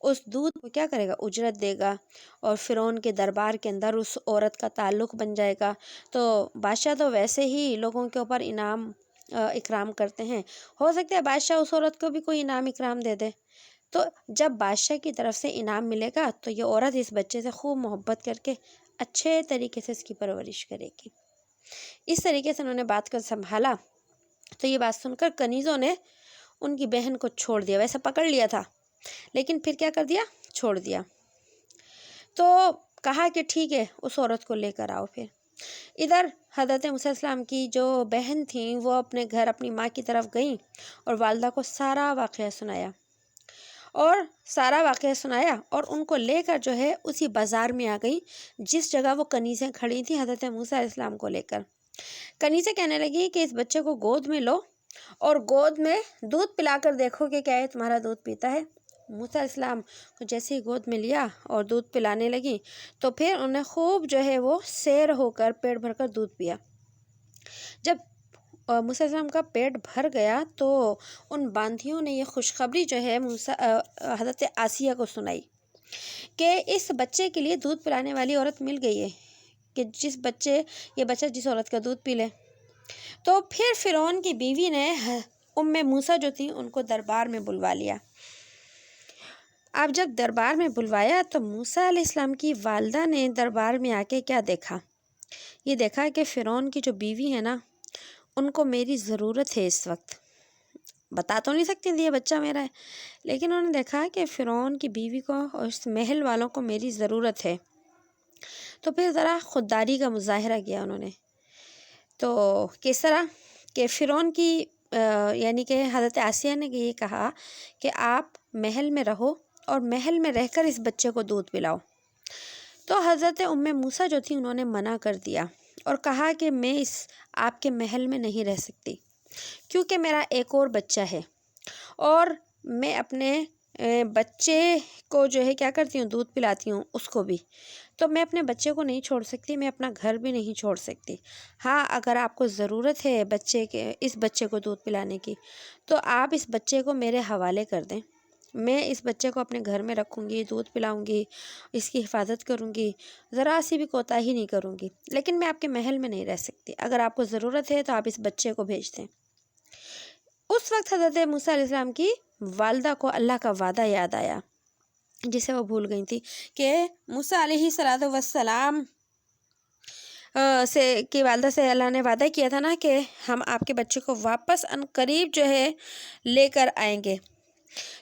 اس دودھ کو کیا کرے گا، اجرت دے گا، اور فرعون کے دربار کے اندر اس عورت کا تعلق بن جائے گا۔ تو بادشاہ تو ویسے ہی لوگوں کے اوپر انعام اکرام کرتے ہیں، ہو سکتا ہے بادشاہ اس عورت کو بھی کوئی انعام اکرام دے دے، تو جب بادشاہ کی طرف سے انعام ملے گا تو یہ عورت اس بچے سے خوب محبت کر کے اچھے طریقے سے اس کی پرورش کرے گی۔ اس طریقے سے انہوں نے بات کو سنبھالا۔ تو یہ بات سن کر کنیزوں نے ان کی بہن کو چھوڑ دیا، ویسے پکڑ لیا تھا لیکن پھر کیا کر دیا، چھوڑ دیا۔ تو کہا کہ ٹھیک ہے اس عورت کو لے کر آؤ۔ پھر ادھر حضرت موسیٰ علیہ السلام کی جو بہن تھیں وہ اپنے گھر اپنی ماں کی طرف گئیں اور والدہ کو سارا واقعہ سنایا، اور ان کو لے کر جو ہے اسی بازار میں آ گئی جس جگہ وہ کنیزیں کھڑی تھیں حضرت موسیٰ علیہ السلام کو لے کر۔ کنیزیں کہنے لگی کہ اس بچے کو گود میں لو اور گود میں دودھ پلا کر دیکھو کہ کیا ہے تمہارا دودھ پیتا ہے۔ موسیٰ علیہ السلام کو جیسے ہی گود میں لیا اور دودھ پلانے لگی تو پھر انہیں خوب جو ہے وہ سیر ہو کر پیٹ بھر کر دودھ پیا۔ جب موسیٰ علیہ السلام کا پیٹ بھر گیا تو ان باندیوں نے یہ خوشخبری جو ہے حضرت آسیہ کو سنائی کہ اس بچے کے لیے دودھ پلانے والی عورت مل گئی ہے، کہ یہ بچہ جس عورت کا دودھ پی لے۔ تو پھر فرعون کی بیوی نے موسیٰ جو تھی ان کو دربار میں بلوا لیا۔ اب جب دربار میں بلوایا تو موسیٰ علیہ السلام کی والدہ نے دربار میں آ کے کیا دیکھا، یہ دیکھا کہ فرعون کی جو بیوی ہے نا ان کو میری ضرورت ہے، اس وقت بتا تو نہیں سکتی یہ بچہ میرا ہے، لیکن انہوں نے دیکھا کہ فرعون کی بیوی کو اور اس محل والوں کو میری ضرورت ہے، تو پھر ذرا خودداری کا مظاہرہ کیا انہوں نے۔ تو کس طرح کہ فرعون کی یعنی کہ حضرت آسیہ نے یہ کہا کہ آپ محل میں رہو اور محل میں رہ کر اس بچے کو دودھ پلاؤ۔ تو حضرت موسیٰ جو تھی انہوں نے منع کر دیا اور کہا کہ میں آپ کے محل میں نہیں رہ سکتی، کیونکہ میرا ایک اور بچہ ہے اور میں اپنے بچے کو جو ہے کیا کرتی ہوں، دودھ پلاتی ہوں اس کو بھی، تو میں اپنے بچے کو نہیں چھوڑ سکتی، میں اپنا گھر بھی نہیں چھوڑ سکتی۔ ہاں اگر آپ کو ضرورت ہے اس بچے کو دودھ پلانے کی تو آپ اس بچے کو میرے حوالے کر دیں، میں اس بچے کو اپنے گھر میں رکھوں گی، دودھ پلاؤں گی، اس کی حفاظت کروں گی، ذرا سی بھی کوتاہی نہیں کروں گی، لیکن میں آپ کے محل میں نہیں رہ سکتی، اگر آپ کو ضرورت ہے تو آپ اس بچے کو بھیج دیں۔ اس وقت حضرت موسیٰ علیہ السلام کی والدہ کو اللہ کا وعدہ یاد آیا جسے وہ بھول گئی تھی کہ موسیٰ علیہ السلام کی والدہ سے اللہ نے وعدہ کیا تھا نا کہ ہم آپ کے بچے کو واپس عنقریب جو ہے لے کر آئیں گے۔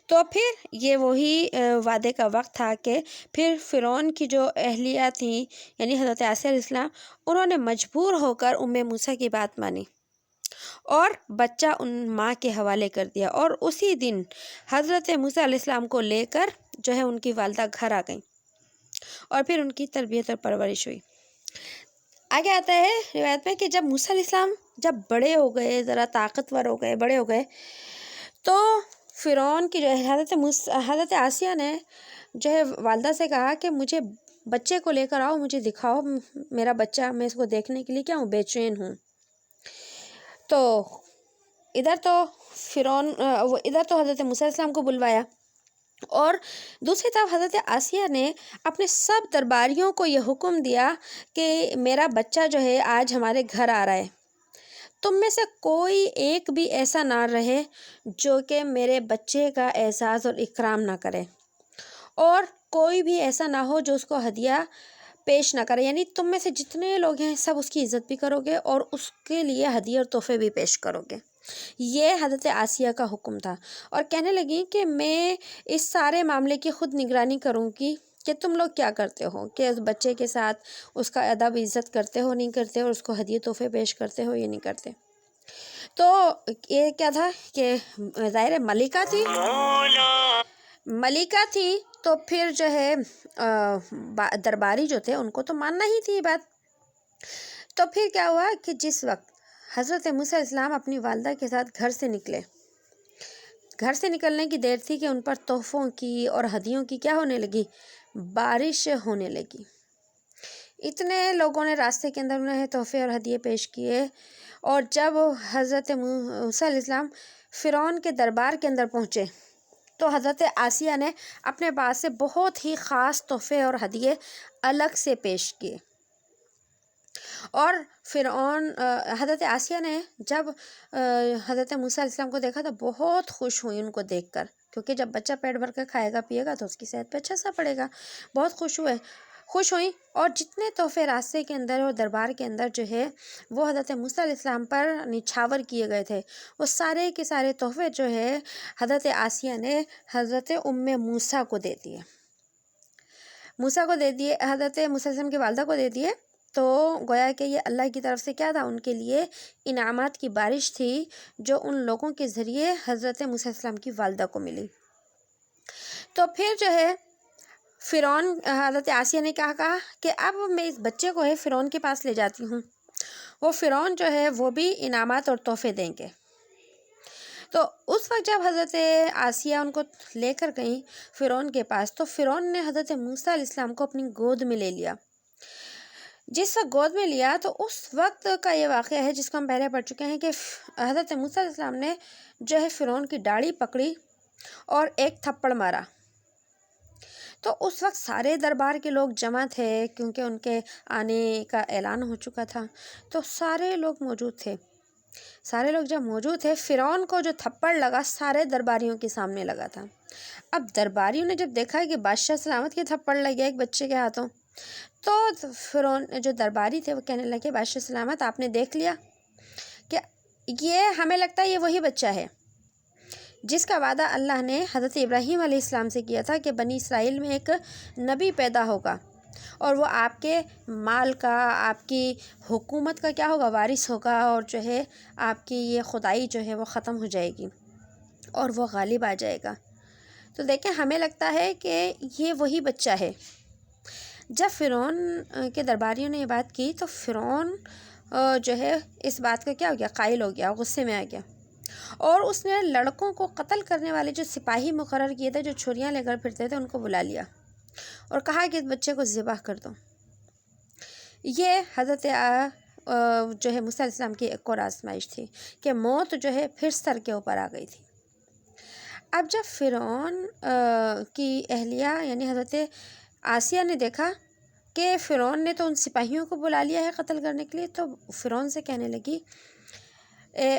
تو پھر یہ وہی وعدے کا وقت تھا کہ پھر فرعون کی جو اہلیہ تھیں یعنی حضرت آسیہ علیہ السلام، انہوں نے مجبور ہو کر موسیٰ کی بات مانی اور بچہ ان ماں کے حوالے کر دیا، اور اسی دن حضرت موسیٰ علیہ السلام کو لے کر جو ہے ان کی والدہ گھر آ گئیں اور پھر ان کی تربیت اور پرورش ہوئی۔ آگے آتا ہے روایت میں کہ جب موسیٰ علیہ السلام جب بڑے ہو گئے، ذرا طاقتور ہو گئے، بڑے ہو گئے، تو فرعون کی جو ہے حضرت آسیہ نے جو ہے والدہ سے کہا کہ مجھے بچے کو لے کر آؤ، مجھے دکھاؤ میرا بچہ، میں اس کو دیکھنے کے لیے کیا ہوں، بے چین ہوں۔ تو ادھر تو حضرت موسیٰ علیہ السلام کو بلوایا، اور دوسری طرف حضرت آسیہ نے اپنے سب درباریوں کو یہ حکم دیا کہ میرا بچہ جو ہے آج ہمارے گھر آ رہا ہے، تم میں سے کوئی ایک بھی ایسا نہ رہے جو کہ میرے بچے کا اعزاز اور اکرام نہ کرے، اور کوئی بھی ایسا نہ ہو جو اس کو ہدیہ پیش نہ کرے، یعنی تم میں سے جتنے لوگ ہیں سب اس کی عزت بھی کرو گے اور اس کے لیے ہدیہ اور تحفے بھی پیش کرو گے۔ یہ حضرت آسیہ کا حکم تھا، اور کہنے لگی کہ میں اس سارے معاملے کی خود نگرانی کروں گی کہ تم لوگ کیا کرتے ہو، کہ اس بچے کے ساتھ اس کا ادب عزت کرتے ہو نہیں کرتے، اور اس کو ہدیہ تحفے پیش کرتے ہو یا نہیں کرتے۔ تو یہ کیا تھا کہ ظاہر ملکہ تھی تو پھر جو ہے درباری جو تھے ان کو تو ماننا ہی تھی یہ بات۔ تو پھر کیا ہوا کہ جس وقت حضرت موسیٰ علیہ السلام اپنی والدہ کے ساتھ گھر سے نکلنے کی دیر تھی کہ ان پر تحفوں کی اور ہدیوں کی کیا ہونے لگی، بارش ہونے لگی۔ اتنے لوگوں نے راستے کے اندر انہیں تحفے اور ہدیے پیش کیے، اور جب حضرت موسیٰ علیہ السلام فرعون کے دربار کے اندر پہنچے تو حضرت آسیہ نے اپنے پاس سے بہت ہی خاص تحفے اور ہدیے الگ سے پیش کیے، اور حضرت آسیہ نے جب حضرت موسیٰ علیہ السلام کو دیکھا تو بہت خوش ہوئی ان کو دیکھ کر، کیونکہ جب بچہ پیٹ بھر کر کھائے گا پیے گا تو اس کی صحت پہ اچھا اثر پڑے گا۔ بہت خوش ہوئیں، اور جتنے تحفے راستے کے اندر اور دربار کے اندر جو ہے وہ حضرت موسیٰ علیہ السلام پر نچھاور کیے گئے تھے، وہ سارے کے سارے تحفے جو ہے حضرت آسیہ نے حضرت موسیٰ کو دے دیے، حضرت موسیٰ علیہ السلام کی والدہ کو دے دیے۔ تو گویا کہ یہ اللہ کی طرف سے کیا تھا، ان کے لیے انعامات کی بارش تھی جو ان لوگوں کے ذریعے حضرت موسیٰ علیہ السلام کی والدہ کو ملی۔ تو پھر جو ہے فرعون، حضرت آسیہ نے کہا کہ اب میں اس بچے کو فرعون کے پاس لے جاتی ہوں، وہ فرعون جو ہے وہ بھی انعامات اور تحفے دیں گے۔ تو اس وقت جب حضرت آسیہ ان کو لے کر گئیں فرعون کے پاس، تو فرعون نے حضرت موسیٰ علیہ السلام کو اپنی گود میں لے لیا۔ جس وقت گود میں لیا تو اس وقت کا یہ واقعہ ہے جس کو ہم پہلے پڑھ چکے ہیں کہ حضرت موسیٰ علیہ السلام نے جو ہے فرعون کی داڑھی پکڑی اور ایک تھپڑ مارا۔ تو اس وقت سارے دربار کے لوگ جمع تھے، کیونکہ ان کے آنے کا اعلان ہو چکا تھا، تو سارے لوگ موجود تھے۔ سارے لوگ جب موجود تھے، فرعون کو جو تھپڑ لگا سارے درباریوں کے سامنے لگا تھا۔ اب درباریوں نے جب دیکھا کہ بادشاہ سلامت کے تھپڑ لگے ایک بچے کے ہاتھوں، تو فرعون جو درباری تھے وہ کہنے لگے بادشاہ سلامت آپ نے دیکھ لیا کہ یہ ہمیں لگتا ہے یہ وہی بچہ ہے جس کا وعدہ اللہ نے حضرت ابراہیم علیہ السلام سے کیا تھا کہ بنی اسرائیل میں ایک نبی پیدا ہوگا اور وہ آپ کے مال کا، آپ کی حکومت کا کیا ہوگا، وارث ہوگا، اور جو ہے آپ کی یہ خدائی جو ہے وہ ختم ہو جائے گی اور وہ غالب آ جائے گا۔ تو دیکھیں ہمیں لگتا ہے کہ یہ وہی بچہ ہے۔ جب فرعون کے درباریوں نے یہ بات کی تو فرعون جو ہے اس بات کا کیا ہو گیا، قائل ہو گیا، غصے میں آ گیا، اور اس نے لڑکوں کو قتل کرنے والے جو سپاہی مقرر کیے تھے جو چھریاں لے کر پھرتے تھے ان کو بلا لیا اور کہا کہ اس بچے کو ذبح کر دو۔ یہ حضرت جو ہے موسیٰ علیہ السلام کی ایک اور آزمائش تھی کہ موت جو ہے پھر سر کے اوپر آ گئی تھی۔ اب جب فرعون کی اہلیہ یعنی حضرت آسیہ نے دیکھا کہ فرعون نے تو ان سپاہیوں کو بلا لیا ہے قتل کرنے کے لیے، تو فرعون سے کہنے لگی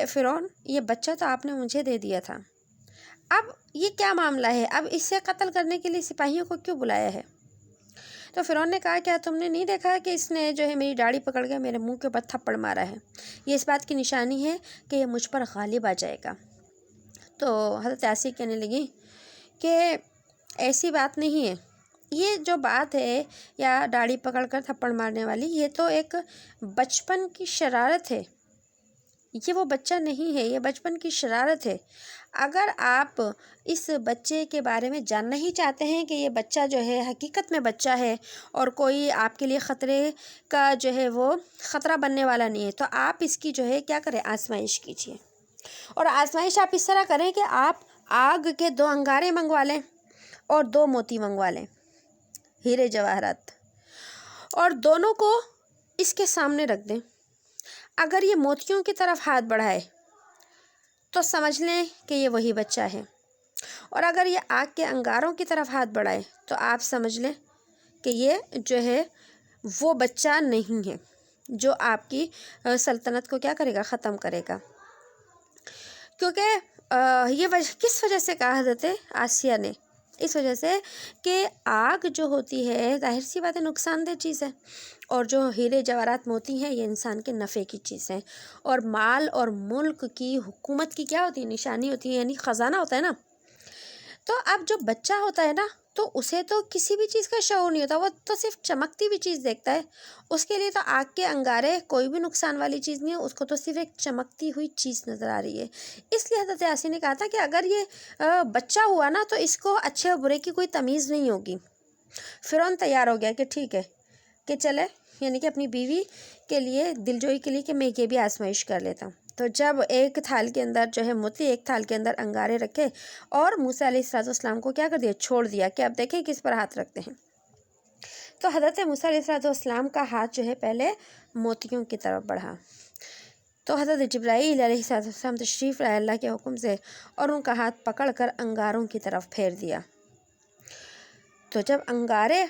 فرعون یہ بچہ تو آپ نے مجھے دے دیا تھا، اب یہ کیا معاملہ ہے، اب اسے قتل کرنے کے لیے سپاہیوں کو کیوں بلایا ہے؟ تو فرعون نے کہا کیا تم نے نہیں دیکھا کہ اس نے جو ہے میری داڑھی پکڑ کے میرے منہ کے اوپر تھپڑ مارا ہے، یہ اس بات کی نشانی ہے کہ یہ مجھ پر غالب آ جائے گا۔ تو حضرت آسیہ کہنے لگی کہ ایسی بات نہیں ہے، یہ جو بات ہے یا داڑھی پکڑ کر تھپڑ مارنے والی، یہ تو ایک بچپن کی شرارت ہے، یہ وہ بچہ نہیں ہے، یہ بچپن کی شرارت ہے۔ اگر آپ اس بچے کے بارے میں جاننا ہی چاہتے ہیں کہ یہ بچہ جو ہے حقیقت میں بچہ ہے اور کوئی آپ کے لیے خطرے کا جو ہے وہ خطرہ بننے والا نہیں ہے، تو آپ اس کی جو ہے کیا کریں، آزمائش کیجیے۔ اور آزمائش آپ اس طرح کریں کہ آپ آگ کے 2 انگارے منگوا لیں اور 2 موتی منگوا لیں، ہیرے جواہرات، اور دونوں کو اس کے سامنے رکھ دیں۔ اگر یہ موتیوں کی طرف ہاتھ بڑھائے تو سمجھ لیں کہ یہ وہی بچہ ہے، اور اگر یہ آگ کے انگاروں کی طرف ہاتھ بڑھائے تو آپ سمجھ لیں کہ یہ جو ہے وہ بچہ نہیں ہے جو آپ کی سلطنت کو کیا کرے گا، ختم کرے گا۔ کیونکہ یہ کس وجہ سے کہا حضرت آسیہ نے، اس وجہ سے کہ آگ جو ہوتی ہے ظاہر سی بات ہے نقصان دہ چیز ہے، اور جو ہیرے جواہرات موتی ہیں یہ انسان کے نفع کی چیز ہیں، اور مال اور ملک کی، حکومت کی کیا ہوتی ہے، نشانی ہوتی ہے، یعنی خزانہ ہوتا ہے نا۔ تو اب جو بچہ ہوتا ہے نا تو اسے تو کسی بھی چیز کا شعور نہیں ہوتا، وہ تو صرف چمکتی ہوئی چیز دیکھتا ہے، اس کے لیے تو آگ کے انگارے کوئی بھی نقصان والی چیز نہیں ہے، اس کو تو صرف ایک چمکتی ہوئی چیز نظر آ رہی ہے۔ اس لیے حضرت آسیہ نے کہا تھا کہ اگر یہ بچہ ہوا نا تو اس کو اچھے اور برے کی کوئی تمیز نہیں ہوگی۔ فرعون تیار ہو گیا کہ ٹھیک ہے کہ چلے، یعنی کہ اپنی بیوی کے لیے دلجوئی کے لیے کہ میں یہ بھی آزمائش کر لیتا ہوں۔ تو جب ایک تھال کے اندر جو ہے موتی، ایک تھال کے اندر انگارے رکھے، اور موسیٰ علیہ السلام کو کیا کر دیا، چھوڑ دیا کہ اب دیکھیں کس پر ہاتھ رکھتے ہیں۔ تو حضرت موسیٰ علیہ السلام کا ہاتھ جو ہے پہلے موتیوں کی طرف بڑھا، تو حضرت جبرائیل علیہ السلام تشریف لائے اللہ کے حکم سے، اور ان کا ہاتھ پکڑ کر انگاروں کی طرف پھیر دیا۔ تو جب انگارے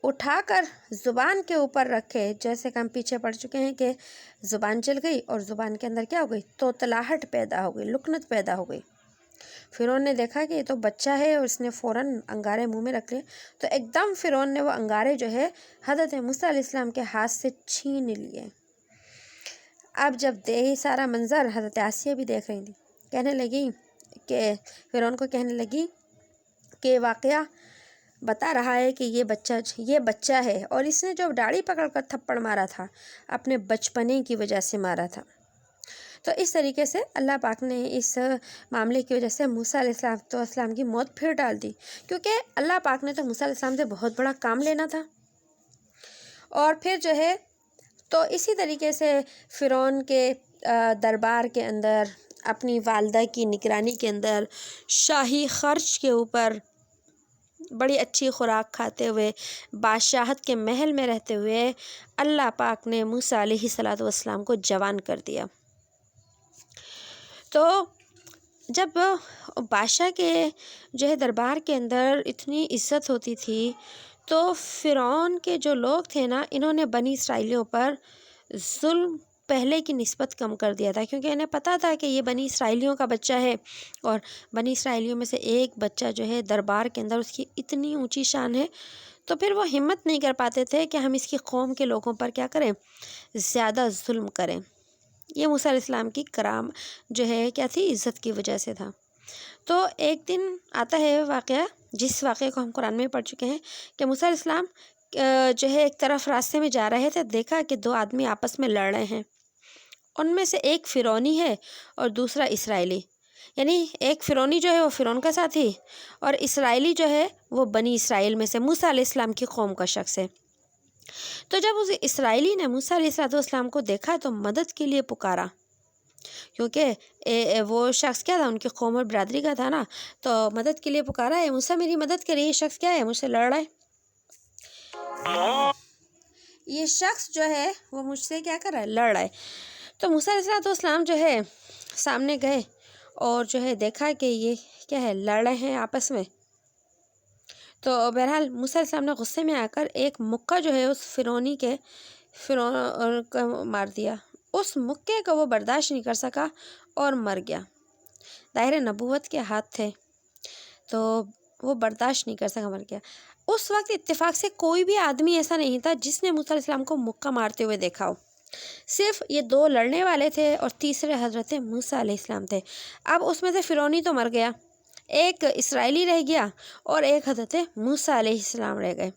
اٹھا کر زبان کے اوپر رکھے، جیسے کہ ہم پیچھے پڑھ چکے ہیں کہ زبان جل گئی اور زبان کے اندر کیا ہو گئی، توتلاہٹ پیدا ہو گئی، لکنت پیدا ہو گئی۔ فرعون نے دیکھا کہ یہ تو بچہ ہے اور اس نے فوراً انگارے منہ میں رکھ لے، تو ایک دم فرعون نے وہ انگارے جو ہے حضرت موسیٰ علیہ السلام کے ہاتھ سے چھین لیے۔ اب جب یہ سارا منظر حضرت آسیہ بھی دیکھ رہی تھی، کہنے لگی کہ فرعون کو کہنے لگی کہ واقعہ بتا رہا ہے کہ یہ بچہ ہے، اور اس نے جو داڑھی پکڑ کر تھپڑ مارا تھا اپنے بچپنے کی وجہ سے مارا تھا۔ تو اس طریقے سے اللہ پاک نے اس معاملے کی وجہ سے موسیٰ علیہ السلام کی موت پھر ڈال دی، کیونکہ اللہ پاک نے تو موسیٰ علیہ السلام سے بہت بڑا کام لینا تھا۔ اور پھر جو ہے تو اسی طریقے سے فرعون کے دربار کے اندر، اپنی والدہ کی نگرانی کے اندر، شاہی خرچ کے اوپر بڑی اچھی خوراک کھاتے ہوئے، بادشاہت کے محل میں رہتے ہوئے، اللہ پاک نے موسیٰ علیہ السلام کو جوان کر دیا۔ تو جب بادشاہ کے جو ہے دربار کے اندر اتنی عزت ہوتی تھی، تو فرعون کے جو لوگ تھے نا، انہوں نے بنی اسرائیلیوں پر ظلم پہلے کی نسبت کم کر دیا تھا، کیونکہ انہیں پتہ تھا کہ یہ بنی اسرائیلیوں کا بچہ ہے، اور بنی اسرائیلیوں میں سے ایک بچہ جو ہے دربار کے اندر اس کی اتنی اونچی شان ہے، تو پھر وہ ہمت نہیں کر پاتے تھے کہ ہم اس کی قوم کے لوگوں پر کیا کریں، زیادہ ظلم کریں۔ یہ موسیٰ علیہ السلام کی کرام جو ہے کیا تھی، عزت کی وجہ سے تھا۔ تو ایک دن آتا ہے واقعہ، جس واقعے کو ہم قرآن میں پڑھ چکے ہیں، کہ موسیٰ علیہ السلام جو ہے ایک طرف راستے میں جا رہے تھے، دیکھا کہ 2 آدمی آپس میں لڑ رہے ہیں، ان میں سے ایک فرعونی ہے اور دوسرا اسرائیلی، یعنی ایک فرعونی جو ہے وہ فرعون کا ساتھی، اور اسرائیلی جو ہے وہ بنی اسرائیل میں سے موسیٰ علیہ السلام کی قوم کا شخص ہے۔ تو جب اس اسرائیلی نے موسیٰ علیہ السلام کو دیکھا تو مدد کے لیے پکارا، کیونکہ وہ شخص کیا تھا، ان کی قوم اور برادری کا تھا نا، تو مدد کے لیے پکارا ہے، موسیٰ میری مدد کرے، یہ شخص کیا ہے، مجھ سے لڑ رہا ہے، یہ شخص جو ہے وہ مجھ سے کیا کر رہا ہے، لڑ رہا ہے۔ تو موسیٰ علیہ السلام جو ہے سامنے گئے اور جو ہے دیکھا کہ یہ کیا ہے، لڑ رہے ہیں آپس میں۔ تو بہرحال موسیٰ علیہ السلام نے غصے میں آ کر ایک مکہ جو ہے اس فرعون کو مار دیا۔ اس مکے کو وہ برداشت نہیں کر سکا اور مر گیا۔ ظاہر نبوت کے ہاتھ تھے تو وہ برداشت نہیں کر سکا، مر گیا۔ اس وقت اتفاق سے کوئی بھی آدمی ایسا نہیں تھا جس نے موسیٰ علیہ السلام کو مکہ مارتے ہوئے دیکھا ہو، صرف یہ 2 لڑنے والے تھے اور تیسرے حضرت موسیٰ علیہ السلام تھے۔ اب اس میں سے فرعونی تو مر گیا، ایک اسرائیلی رہ گیا اور ایک حضرت موسیٰ علیہ السلام رہ گئے۔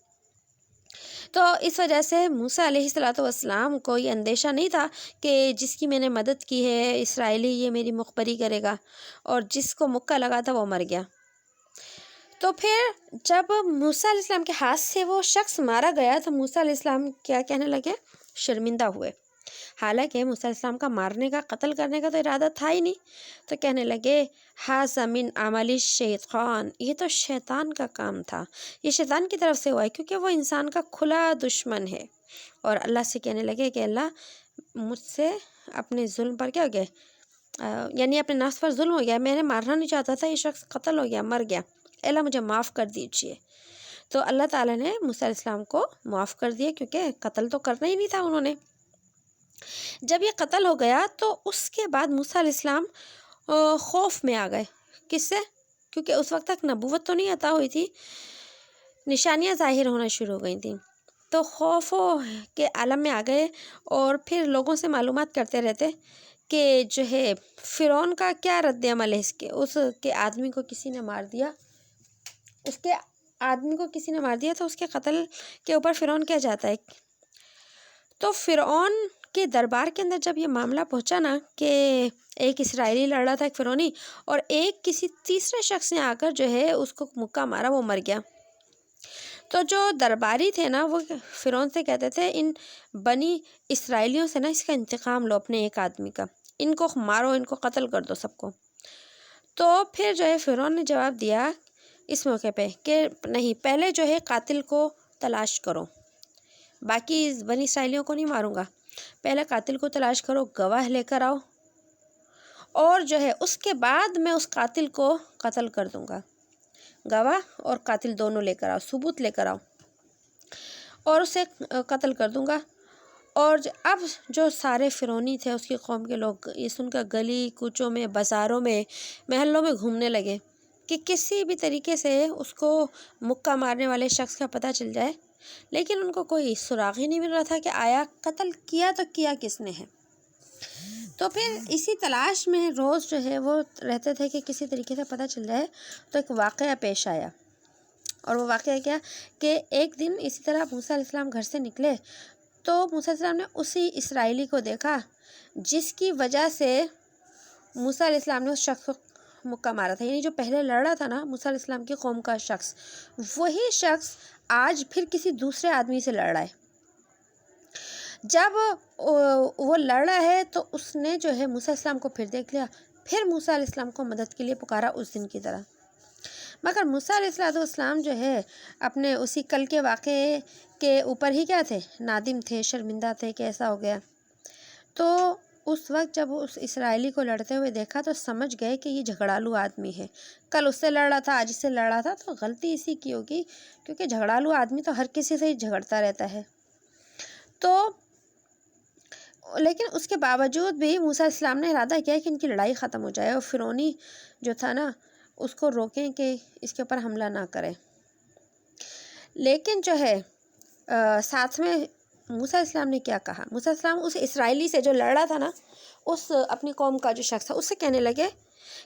تو اس وجہ سے موسیٰ علیہ السلام کو یہ اندیشہ نہیں تھا کہ جس کی میں نے مدد کی ہے اسرائیلی یہ میری مخبری کرے گا، اور جس کو مکہ لگا تھا وہ مر گیا۔ تو پھر جب موسیٰ علیہ السلام کے ہاتھ سے وہ شخص مارا گیا تو موسیٰ علیہ السلام کیا کہنے لگے؟ شرمندہ ہوئے، حالانکہ موسیٰ علیہ السلام کا مارنے کا، قتل کرنے کا تو ارادہ تھا ہی نہیں۔ تو کہنے لگے ھذا من عمل الشیطان، یہ تو شیطان کا کام تھا، یہ شیطان کی طرف سے ہوا ہے، کیونکہ وہ انسان کا کھلا دشمن ہے۔ اور اللہ سے کہنے لگے کہ اللہ مجھ سے اپنے ظلم پر کیا ہو گیا، یعنی اپنے نفس پر ظلم ہو گیا، میں نے مارنا نہیں چاہتا تھا، یہ شخص قتل ہو گیا، مر گیا، اللہ مجھے معاف کر دیجئے۔ تو اللہ تعالیٰ نے موسیٰ علیہ السلام کو معاف کر دیا، کیونکہ قتل تو کرنا ہی نہیں تھا انہوں نے۔ جب یہ قتل ہو گیا تو اس کے بعد موسیٰ علیہ السلام خوف میں آ گئے۔ کس سے؟ کیونکہ اس وقت تک نبوت تو نہیں عطا ہوئی تھی، نشانیاں ظاہر ہونا شروع ہو گئی تھیں، تو خوف کے عالم میں آ گئے، اور پھر لوگوں سے معلومات کرتے رہتے کہ جو ہے فرعون کا کیا رد عمل ہے، اس کے آدمی کو کسی نے مار دیا، تو اس کے قتل کے اوپر فرعون کیا جاتا ہے۔ تو فرعون کے دربار کے اندر جب یہ معاملہ پہنچا نا کہ ایک اسرائیلی لڑ رہا تھا ایک فرعونی، اور ایک کسی تیسرے شخص نے آ کر جو ہے اس کو مکہ مارا، وہ مر گیا، تو جو درباری تھے نا وہ فرعون سے کہتے تھے ان بنی اسرائیلیوں سے نا اس کا انتقام لو، اپنے ایک آدمی کا، ان کو مارو، ان کو قتل کر دو سب کو۔ تو پھر جو ہے فرعون نے جواب دیا اس موقع پہ کہ نہیں، پہلے جو ہے قاتل کو تلاش کرو، باقی بنی اسرائیلیوں کو نہیں ماروں گا، پہلے قاتل کو تلاش کرو، گواہ لے کر آؤ، اور جو ہے اس کے بعد میں اس قاتل کو قتل کر دوں گا، گواہ اور قاتل دونوں لے کر آؤ، ثبوت لے کر آؤ، اور اسے قتل کر دوں گا۔ اور اب جو سارے فرعونی تھے، اس کی قوم کے لوگ یہ سن کر گلی کوچوں میں، بازاروں میں، محلوں میں گھومنے لگے کہ کسی بھی طریقے سے اس کو مکہ مارنے والے شخص کا پتہ چل جائے، لیکن ان کو کوئی سراغ ہی نہیں مل رہا تھا کہ آیا قتل کیا تو کیا کس نے ہے۔ تو پھر اسی تلاش میں روز جو ہے وہ رہتے تھے کہ کسی طریقے سے پتہ چل جائے۔ تو ایک واقعہ پیش آیا، اور وہ واقعہ کیا کہ ایک دن اسی طرح موسیٰ علیہ السلام گھر سے نکلے تو موسیٰ علیہ السلام نے اسی اسرائیلی کو دیکھا جس کی وجہ سے موسیٰ علیہ السلام نے اس شخص کو مکہ مارا تھا، یعنی جو پہلے لڑ رہا تھا نا موسیٰ علیہ السلام کی قوم کا شخص، وہی شخص آج پھر کسی دوسرے آدمی سے لڑ رہا ہے۔ جب وہ لڑ رہا ہے تو اس نے جو ہے موسیٰ علیہ السلام کو پھر دیکھ لیا، پھر موسیٰ علیہ السلام کو مدد کے لیے پکارا اس دن کی طرح، مگر موسیٰ علیہ السلام جو ہے اپنے اسی کل کے واقعے کے اوپر ہی کیا تھے، نادم تھے، شرمندہ تھے کہ ایسا ہو گیا۔ تو اس وقت جب اس اسرائیلی کو لڑتے ہوئے دیکھا تو سمجھ گئے کہ یہ جھگڑالو آدمی ہے، کل اس سے لڑ رہا تھا، آج اس سے لڑ رہا تھا، تو غلطی اسی کی ہوگی، کیونکہ جھگڑالو آدمی تو ہر کسی سے ہی جھگڑتا رہتا ہے۔ تو لیکن اس کے باوجود بھی موسیٰ علیہ السلام نے ارادہ کیا کہ ان کی لڑائی ختم ہو جائے، اور فرعونی جو تھا نا اس کو روکیں کہ اس کے اوپر حملہ نہ کرے۔ لیکن جو ہے ساتھ میں موسیٰ علیہ السلام نے کیا کہا، موسیٰ علیہ السلام اس اسرائیلی سے جو لڑ رہا تھا نا، اس اپنی قوم کا جو شخص تھا، اس سے کہنے لگے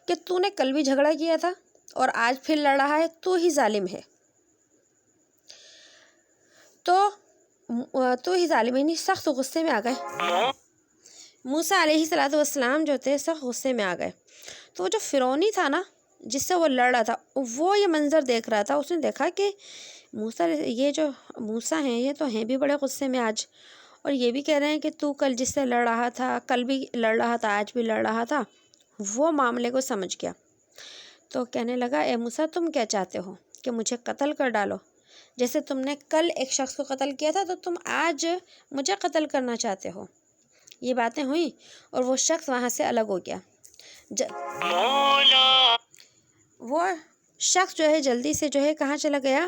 کہ تو نے کل بھی جھگڑا کیا تھا اور آج پھر لڑ رہا ہے، تو ہی ظالم ہے، تو ہی ظالم ہے، یعنی سخت غصے میں آ گئے۔ موسیٰ علیہ السلام جو تھے سخت غصے میں آ گئے، تو وہ جو فرعونی تھا نا جس سے وہ لڑ رہا تھا، وہ یہ منظر دیکھ رہا تھا، اس نے دیکھا کہ یہ جو موسیٰ ہیں یہ تو ہیں بھی بڑے غصے میں آج، اور یہ بھی کہہ رہے ہیں کہ تو کل جس سے لڑ رہا تھا، کل بھی لڑ رہا تھا، آج بھی لڑ رہا تھا۔ وہ معاملے کو سمجھ گیا تو کہنے لگا اے موسیٰ تم کیا چاہتے ہو کہ مجھے قتل کر ڈالو؟ جیسے تم نے کل ایک شخص کو قتل کیا تھا تو تم آج مجھے قتل کرنا چاہتے ہو۔ یہ باتیں ہوئیں اور وہ شخص وہاں سے الگ ہو گیا۔ وہ شخص جو ہے جلدی سے جو ہے کہاں چلا گیا؟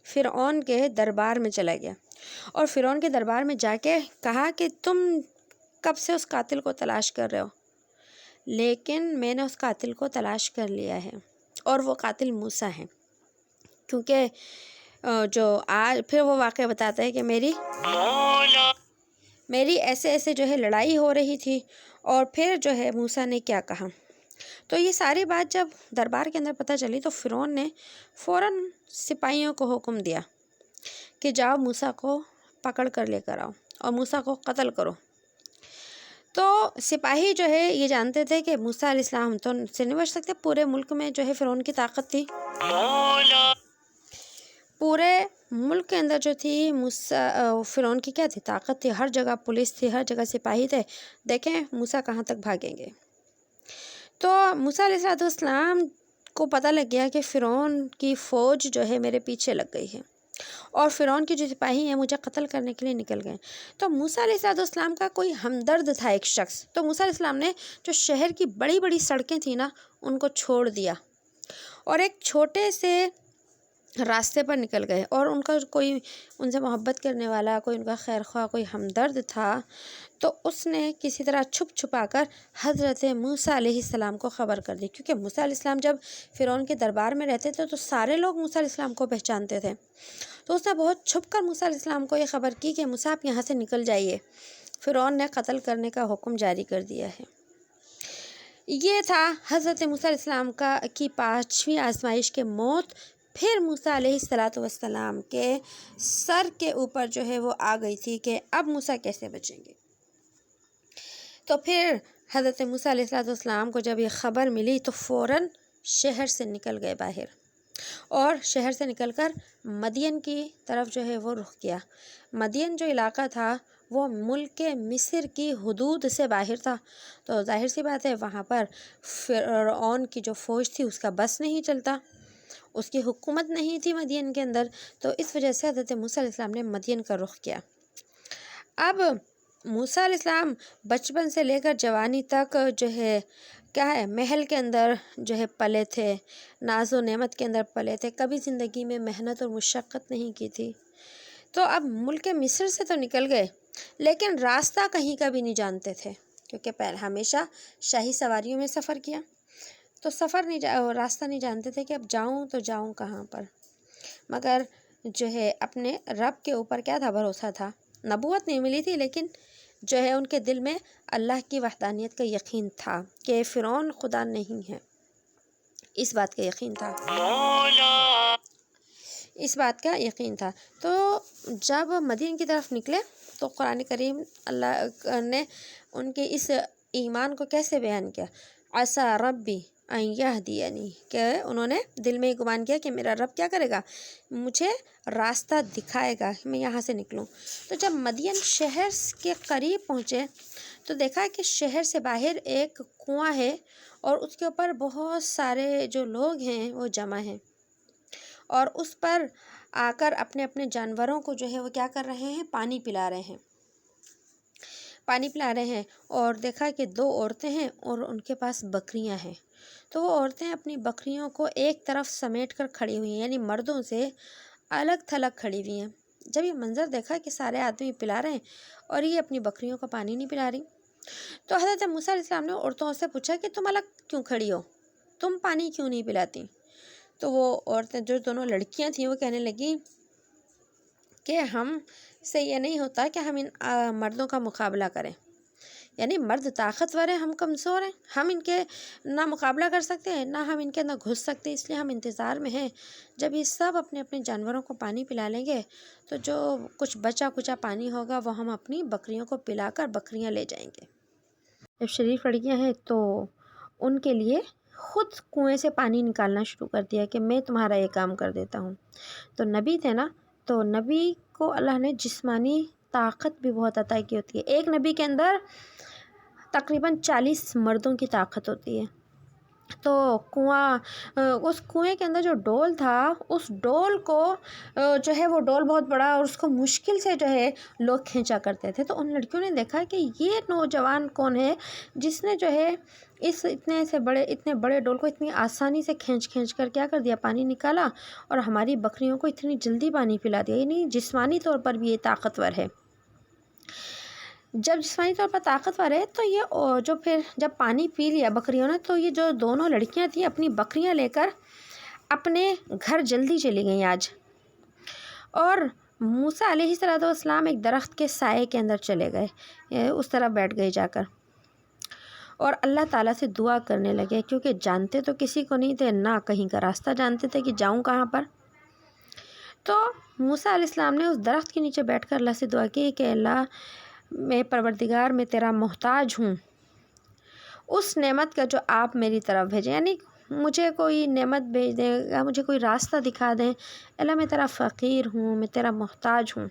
فرعون کے دربار میں چلا گیا، اور فرعون کے دربار میں جا کے کہا کہ تم کب سے اس قاتل کو تلاش کر رہے ہو، لیکن میں نے اس قاتل کو تلاش کر لیا ہے، اور وہ قاتل موسیٰ ہے، کیونکہ جو آج پھر وہ واقعہ بتاتا ہے کہ میری ایسے ایسے جو ہے لڑائی ہو رہی تھی، اور پھر جو ہے موسیٰ نے کیا کہا، تو یہ ساری بات جب دربار کے اندر پتہ چلی تو فرعون نے فوراً سپاہیوں کو حکم دیا کہ جاؤ موسیٰ کو پکڑ کر لے کر آؤ اور موسیٰ کو قتل کرو۔ تو سپاہی جو ہے یہ جانتے تھے کہ موسیٰ علیہ السلام تو سے نہیں بچ سکتے، پورے ملک میں جو ہے فرعون کی طاقت تھی، پورے ملک کے اندر جو تھی فرعون کی کیا تھی، طاقت تھی، ہر جگہ پولیس تھی، ہر جگہ سپاہی تھے، دیکھیں موسیٰ کہاں تک بھاگیں گے۔ تو موسیٰ علیہ السلام کو پتہ لگ گیا کہ فرعون کی فوج جو ہے میرے پیچھے لگ گئی ہے اور فرعون کی جو سپاہی ہیں مجھے قتل کرنے کے لیے نکل گئے۔ تو موسیٰ علیہ السلام کا کوئی ہمدرد تھا ایک شخص، تو موسیٰ علیہ السلام نے جو شہر کی بڑی بڑی سڑکیں تھیں نا ان کو چھوڑ دیا اور ایک چھوٹے سے راستے پر نکل گئے، اور ان کا کوئی ان سے محبت کرنے والا، کوئی ان کا خیر خواہ، کوئی ہمدرد تھا، تو اس نے کسی طرح چھپ چھپا کر حضرت موسیٰ علیہ السلام کو خبر کر دی، کیونکہ موسیٰ علیہ السلام جب فرعون کے دربار میں رہتے تھے تو سارے لوگ موسیٰ علیہ السلام کو پہچانتے تھے، تو اس نے بہت چھپ کر موسیٰ علیہ السلام کو یہ خبر کی کہ موسیٰ آپ یہاں سے نکل جائیے، فرعون نے قتل کرنے کا حکم جاری کر دیا ہے۔ یہ تھا حضرت موسیٰ علیہ السلام کی 5ویں آزمائش کے موت۔ پھر موسیٰ علیہ السلام کے سر کے اوپر جو ہے وہ آ گئی تھی کہ اب موسیٰ کیسے بچیں گے۔ تو پھر حضرت موسیٰ علیہ السلام کو جب یہ خبر ملی تو فوراً شہر سے نکل گئے باہر، اور شہر سے نکل کر مدین کی طرف جو ہے وہ رخ کیا۔ مدین جو علاقہ تھا وہ ملک مصر کی حدود سے باہر تھا، تو ظاہر سی بات ہے وہاں پر فرعون کی جو فوج تھی اس کا بس نہیں چلتا، اس کی حکومت نہیں تھی مدین کے اندر، تو اس وجہ سے حضرت موسیٰ علیہ السلام نے مدین کا رخ کیا۔ اب موسیٰ علیہ السلام بچپن سے لے کر جوانی تک جو ہے کیا ہے محل کے اندر جو ہے پلے تھے، ناز و نعمت کے اندر پلے تھے، کبھی زندگی میں محنت اور مشقت نہیں کی تھی۔ تو اب ملک مصر سے تو نکل گئے لیکن راستہ کہیں کا بھی نہیں جانتے تھے، کیونکہ پہلے ہمیشہ شاہی سواریوں میں سفر کیا، تو راستہ نہیں جانتے تھے کہ اب جاؤں تو جاؤں کہاں پر، مگر جو ہے اپنے رب کے اوپر کیا تھا، بھروسہ تھا۔ نبوت نہیں ملی تھی لیکن جو ہے ان کے دل میں اللہ کی وحدانیت کا یقین تھا کہ فرعون خدا نہیں ہے، اس بات کا یقین تھا، اس بات کا یقین تھا۔ تو جب مدین کی طرف نکلے تو قرآن کریم اللہ نے ان کے اس ایمان کو کیسے بیان کیا، عسیٰ ربی ان یہدینی، کہ انہوں نے دل میں گمان کیا کہ میرا رب کیا کرے گا، مجھے راستہ دکھائے گا، میں یہاں سے نکلوں۔ تو جب مدین شہر کے قریب پہنچے تو دیکھا کہ شہر سے باہر ایک کنواں ہے اور اس کے اوپر بہت سارے جو لوگ ہیں وہ جمع ہیں، اور اس پر آ کر اپنے اپنے جانوروں کو جو ہے وہ کیا کر رہے ہیں، پانی پلا رہے ہیں، اور دیکھا کہ 2 عورتیں ہیں اور ان کے پاس بکریاں ہیں، تو وہ عورتیں اپنی بکریوں کو ایک طرف سمیٹ کر کھڑی ہوئی ہیں، یعنی مردوں سے الگ تھلگ کھڑی ہوئی ہیں۔ جب یہ منظر دیکھا کہ سارے آدمی پلا رہے ہیں اور یہ اپنی بکریوں کو پانی نہیں پلا رہی، تو حضرت موسیٰ علیہ السلام نے عورتوں سے پوچھا کہ تم الگ کیوں کھڑی ہو، تم پانی کیوں نہیں پلاتی؟ تو وہ عورتیں جو دونوں لڑکیاں تھیں وہ کہنے لگیں کہ ہم سے یہ نہیں ہوتا کہ ہم ان مردوں کا مقابلہ کریں، یعنی مرد طاقتور ہیں، ہم کمزور ہیں، ہم ان کے نہ مقابلہ کر سکتے ہیں نہ ہم ان کے اندر گھس سکتے، اس لیے ہم انتظار میں ہیں، جب یہ سب اپنے اپنے جانوروں کو پانی پلا لیں گے تو جو کچھ بچا کچا پانی ہوگا وہ ہم اپنی بکریوں کو پلا کر بکریاں لے جائیں گے۔ جب شریف لڑکیاں ہیں تو ان کے لیے خود کنویں سے پانی نکالنا شروع کر دیا کہ میں تمہارا یہ کام کر دیتا ہوں۔ تو نبی تھے نا، تو نبی کو اللہ نے جسمانی طاقت بھی بہت عطا کی ہوتی ہے، ایک نبی کے اندر تقریباً 40 مردوں کی طاقت ہوتی ہے۔ تو اس کنویں کے اندر جو ڈول تھا، اس ڈول کو جو ہے وہ ڈول بہت بڑا اور اس کو مشکل سے جو ہے لوگ کھینچا کرتے تھے، تو ان لڑکیوں نے دیکھا کہ یہ نوجوان کون ہے جس نے جو ہے اس اتنے بڑے ڈول کو اتنی آسانی سے کھینچ کر کیا کر دیا، پانی نکالا اور ہماری بکریوں کو اتنی جلدی پانی پلا دیا، یعنی جسمانی طور پر بھی یہ طاقتور ہے۔ جب جسمانی طور پر طاقتور ہے تو یہ جو پھر جب پانی پی لیا بکریوں نے، تو یہ جو دونوں لڑکیاں تھیں اپنی بکریاں لے کر اپنے گھر جلدی چلی گئیں آج، اور موسیٰ علیہ السلام ایک درخت کے سائے کے اندر چلے گئے، اس طرح بیٹھ گئے جا کر، اور اللہ تعالیٰ سے دعا کرنے لگے، کیونکہ جانتے تو کسی کو نہیں تھے، نہ کہیں کا راستہ جانتے تھے کہ جاؤں کہاں پر۔ تو موسیٰ علیہ السلام نے اس درخت کے نیچے بیٹھ کر اللہ سے دعا کی کہ اللہ میں پروردگار میں تیرا محتاج ہوں، اس نعمت کا جو آپ میری طرف بھیجیں، یعنی مجھے کوئی نعمت بھیج دیں یا مجھے کوئی راستہ دکھا دیں، اللہ میں تیرا فقیر ہوں، میں تیرا محتاج ہوں۔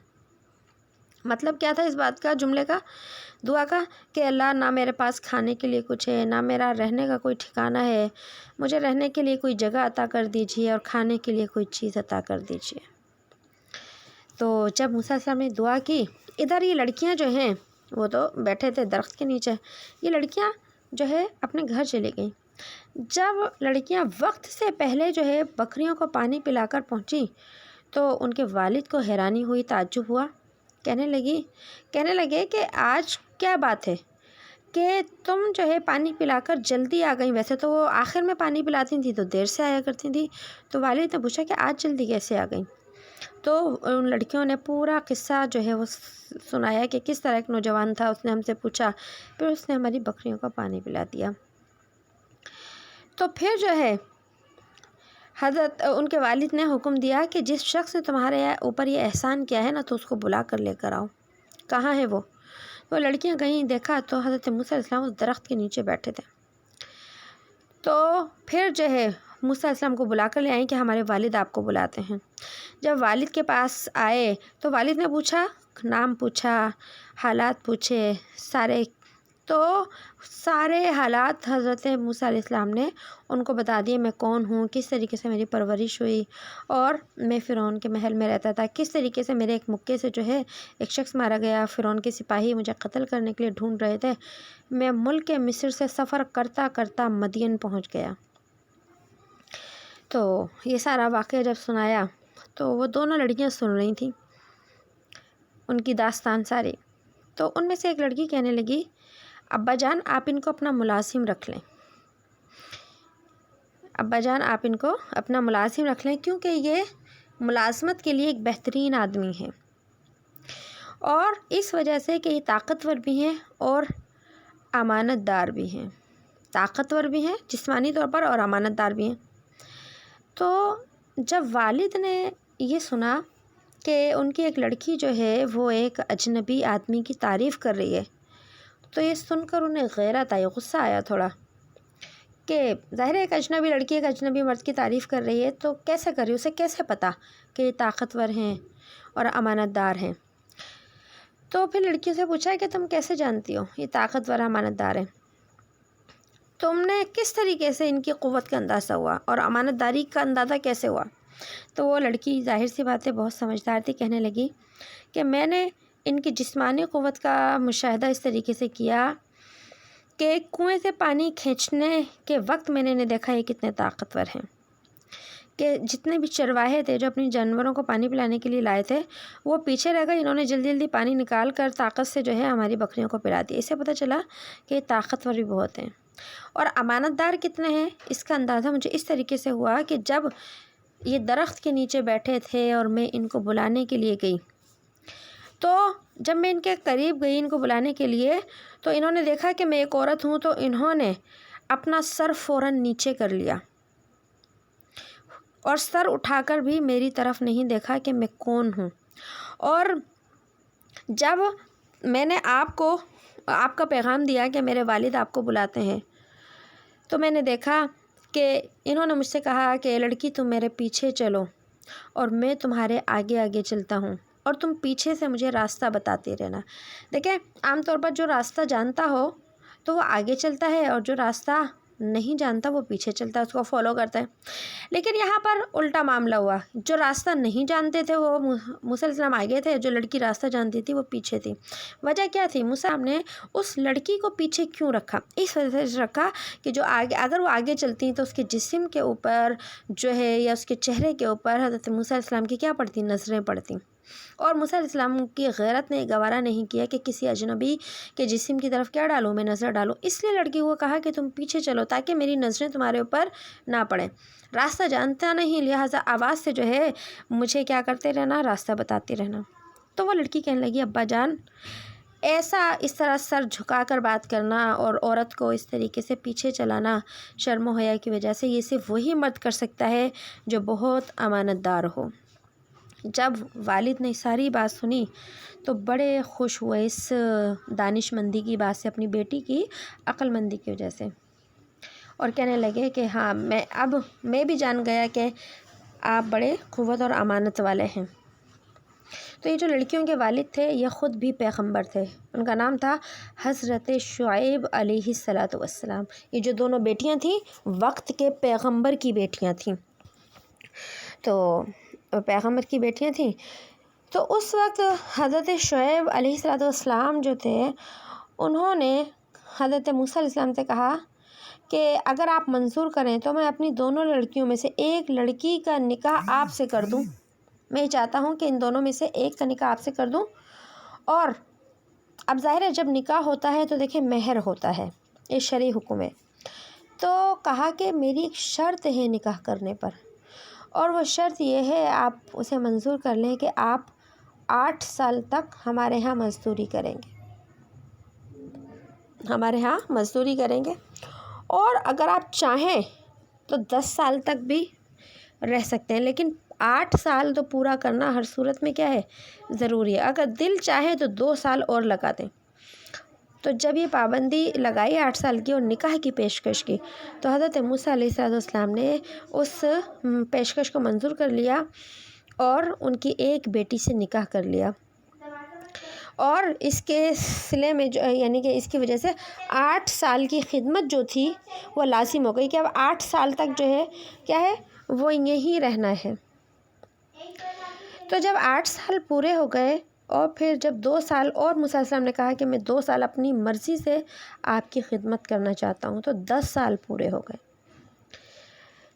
مطلب کیا تھا اس بات کا، جملے کا، دعا کا، کہ اللہ نہ میرے پاس کھانے کے لیے کچھ ہے، نہ میرا رہنے کا کوئی ٹھکانہ ہے، مجھے رہنے کے لیے کوئی جگہ عطا کر دیجیے اور کھانے کے لیے کوئی چیز عطا کر دیجیے۔ تو جب موسیٰ علیہ السلام نے دعا کی، ادھر یہ لڑکیاں جو ہیں وہ تو بیٹھے تھے درخت کے نیچے، یہ لڑکیاں جو ہے اپنے گھر چلی گئیں۔ جب لڑکیاں وقت سے پہلے جو ہے بکریوں کو پانی پلا کر پہنچی تو ان کے والد کو حیرانی ہوئی، تعجب ہوا، کہنے لگے کہ آج کیا بات ہے کہ تم جو ہے پانی پلا کر جلدی آ گئیں، ویسے تو وہ آخر میں پانی پلاتی تھیں تو دیر سے آیا کرتی تھیں۔ تو والد نے پوچھا کہ آج جلدی کیسے آ گئیں؟ تو ان لڑکیوں نے پورا قصہ جو ہے وہ سنایا کہ کس طرح ایک نوجوان تھا، اس نے ہم سے پوچھا، پھر اس نے ہماری بکریوں کو پانی پلا دیا۔ تو پھر جو ہے حضرت ان کے والد نے حکم دیا کہ جس شخص نے تمہارے اوپر یہ احسان کیا ہے نا تو اس کو بلا کر لے کر آؤ۔ کہاں ہے وہ لڑکیاں گئیں، دیکھا تو حضرت موسیٰ علیہ السلام اس درخت کے نیچے بیٹھے تھے۔ تو پھر جو ہے موسیٰ علیہ السلام کو بلا کر لے آئیں کہ ہمارے والد آپ کو بلاتے ہیں۔ جب والد کے پاس آئے تو والد نے پوچھا، نام پوچھا، حالات پوچھے سارے حالات حضرت موسیٰ علیہ السلام نے ان کو بتا دیے، میں کون ہوں، کس طریقے سے میری پرورش ہوئی، اور میں فرعون کے محل میں رہتا تھا، کس طریقے سے میرے ایک مکے سے جو ہے ایک شخص مارا گیا، فرعون کے سپاہی مجھے قتل کرنے کے لیے ڈھونڈ رہے تھے، میں ملک مصر سے سفر کرتا کرتا مدین پہنچ گیا۔ تو یہ سارا واقعہ جب سنایا تو وہ دونوں لڑکیاں سن رہی تھیں ان کی داستان ساری۔ تو ان میں سے ایک لڑکی کہنے لگی، ابا جان آپ ان کو اپنا ملازم رکھ لیں، ابا جان آپ ان کو اپنا ملازم رکھ لیں، کیونکہ یہ ملازمت کے لیے ایک بہترین آدمی ہے، اور اس وجہ سے کہ یہ طاقتور بھی ہیں اور امانت دار بھی ہیں، طاقتور بھی ہیں جسمانی طور پر اور امانت دار بھی ہیں۔ تو جب والد نے یہ سنا کہ ان کی ایک لڑکی جو ہے وہ ایک اجنبی آدمی کی تعریف کر رہی ہے، تو یہ سن کر انہیں غیرت آئی، غصہ آیا تھوڑا، کہ ظاہر ہے ایک اجنبی لڑکی ایک اجنبی مرد کی تعریف کر رہی ہے تو کیسے کر رہی ہے، اسے کیسے پتہ کہ یہ طاقتور ہیں اور امانت دار ہیں۔ تو پھر لڑکیوں سے پوچھا کہ تم کیسے جانتی ہو یہ طاقتور امانت دار ہیں، تم نے کس طریقے سے ان کی قوت کا اندازہ ہوا اور امانت داری کا اندازہ کیسے ہوا؟ تو وہ لڑکی ظاہر سی بات ہے بہت سمجھدار تھی، کہنے لگی کہ میں نے ان کی جسمانی قوت کا مشاہدہ اس طریقے سے کیا کہ کنویں سے پانی کھینچنے کے وقت میں نے انہیں دیکھا یہ کتنے طاقتور ہیں، کہ جتنے بھی چرواہے تھے جو اپنی جانوروں کو پانی پلانے کے لیے لائے تھے وہ پیچھے رہ گئے، انہوں نے جلدی جلدی پانی نکال کر طاقت سے جو ہے ہماری بکریوں کو پلا دیا۔ اس سے پتہ چلا کہ یہ طاقتور بھی بہت ہیں، اور امانت دار کتنے ہیں اس کا اندازہ مجھے اس طریقے سے ہوا کہ جب یہ درخت کے نیچے بیٹھے تھے اور میں ان کو بلانے کے لیے گئی، تو جب میں ان کے قریب گئی ان کو بلانے کے لیے تو انہوں نے دیکھا کہ میں ایک عورت ہوں، تو انہوں نے اپنا سر فوراً نیچے کر لیا اور سر اٹھا کر بھی میری طرف نہیں دیکھا کہ میں کون ہوں۔ اور جب میں نے آپ کا پیغام دیا کہ میرے والد آپ کو بلاتے ہیں، تو میں نے دیکھا کہ انہوں نے مجھ سے کہا کہ لڑکی تم میرے پیچھے چلو اور میں تمہارے آگے آگے چلتا ہوں، اور تم پیچھے سے مجھے راستہ بتاتے رہنا۔ دیکھیں عام طور پر جو راستہ جانتا ہو تو وہ آگے چلتا ہے، اور جو راستہ نہیں جانتا وہ پیچھے چلتا ہے، اس کو فالو کرتا ہے۔ لیکن یہاں پر الٹا معاملہ ہوا، جو راستہ نہیں جانتے تھے وہ موسیٰ علیہ السلام آگے تھے، جو لڑکی راستہ جانتی تھی وہ پیچھے تھی۔ وجہ کیا تھی؟ موسیٰ نے اس لڑکی کو پیچھے کیوں رکھا؟ اس وجہ سے رکھا کہ جو اگر وہ آگے چلتی تو اس کے جسم کے اوپر جو ہے یا اس کے چہرے کے اوپر حضرت موسیٰ علیہ السلام کی کیا پڑتی؟ نظریں پڑتی، اور موسیٰ علیہ السلام کی غیرت نے گوارا نہیں کیا کہ کسی اجنبی کے جسم کی طرف کیا ڈالوں، میں نظر ڈالوں، اس لیے لڑکی کو کہا کہ تم پیچھے چلو تاکہ میری نظریں تمہارے اوپر نہ پڑیں۔ راستہ جانتا نہیں، لہٰذا آواز سے جو ہے مجھے کیا کرتے رہنا، راستہ بتاتے رہنا۔ تو وہ لڑکی کہنے لگی ابا جان ایسا اس طرح سر جھکا کر بات کرنا اور عورت کو اس طریقے سے پیچھے چلانا شرم و حیا کی وجہ سے، یہ صرف وہی مرد کر سکتا ہے جو بہت امانت دار ہو۔ جب والد نے ساری بات سنی تو بڑے خوش ہوئے اس دانش مندی کی بات سے، اپنی بیٹی کی عقل مندی کی وجہ سے، اور کہنے لگے کہ ہاں میں بھی جان گیا کہ آپ بڑے قوت اور امانت والے ہیں۔ تو یہ جو لڑکیوں کے والد تھے یہ خود بھی پیغمبر تھے، ان کا نام تھا حضرت شعیب علیہ السلام۔ یہ جو دونوں بیٹیاں تھیں وقت کے پیغمبر کی بیٹیاں تھیں، تو پیغمبر کی بیٹیاں تھیں۔ تو اس وقت حضرت شعیب علیہ السلام جو تھے انہوں نے حضرت موسیٰ علیہ السلام سے کہا کہ اگر آپ منظور کریں تو میں اپنی دونوں لڑکیوں میں سے ایک لڑکی کا نکاح آپ سے کر دوں۔ میں چاہتا ہوں کہ ان دونوں میں سے ایک کا نکاح آپ سے کر دوں، اور اب ظاہر ہے جب نکاح ہوتا ہے تو دیکھیں مہر ہوتا ہے، یہ شرعی حکم ہے۔ تو کہا کہ میری ایک شرط ہے نکاح کرنے پر، اور وہ شرط یہ ہے آپ اسے منظور کر لیں کہ آپ 8 سال تک ہمارے ہاں مزدوری کریں گے، اور اگر آپ چاہیں تو 10 سال تک بھی رہ سکتے ہیں، لیکن 8 سال تو پورا کرنا ہر صورت میں کیا ہے، ضروری ہے۔ اگر دل چاہے تو 2 سال اور لگا دیں۔ تو جب یہ پابندی لگائی 8 سال کی اور نکاح کی پیشکش کی، تو حضرت موسیٰ علیہ السلام نے اس پیشکش کو منظور کر لیا اور ان کی ایک بیٹی سے نکاح کر لیا، اور اس کے سلے میں یعنی کہ اس کی وجہ سے 8 سال کی خدمت جو تھی وہ لازم ہو گئی کہ اب 8 سال تک جو ہے کیا ہے وہ یہیں رہنا ہے۔ تو جب 8 سال پورے ہو گئے اور پھر جب 2 سال اور موسیٰ علیہ السلام نے کہا کہ میں 2 سال اپنی مرضی سے آپ کی خدمت کرنا چاہتا ہوں، تو 10 سال پورے ہو گئے۔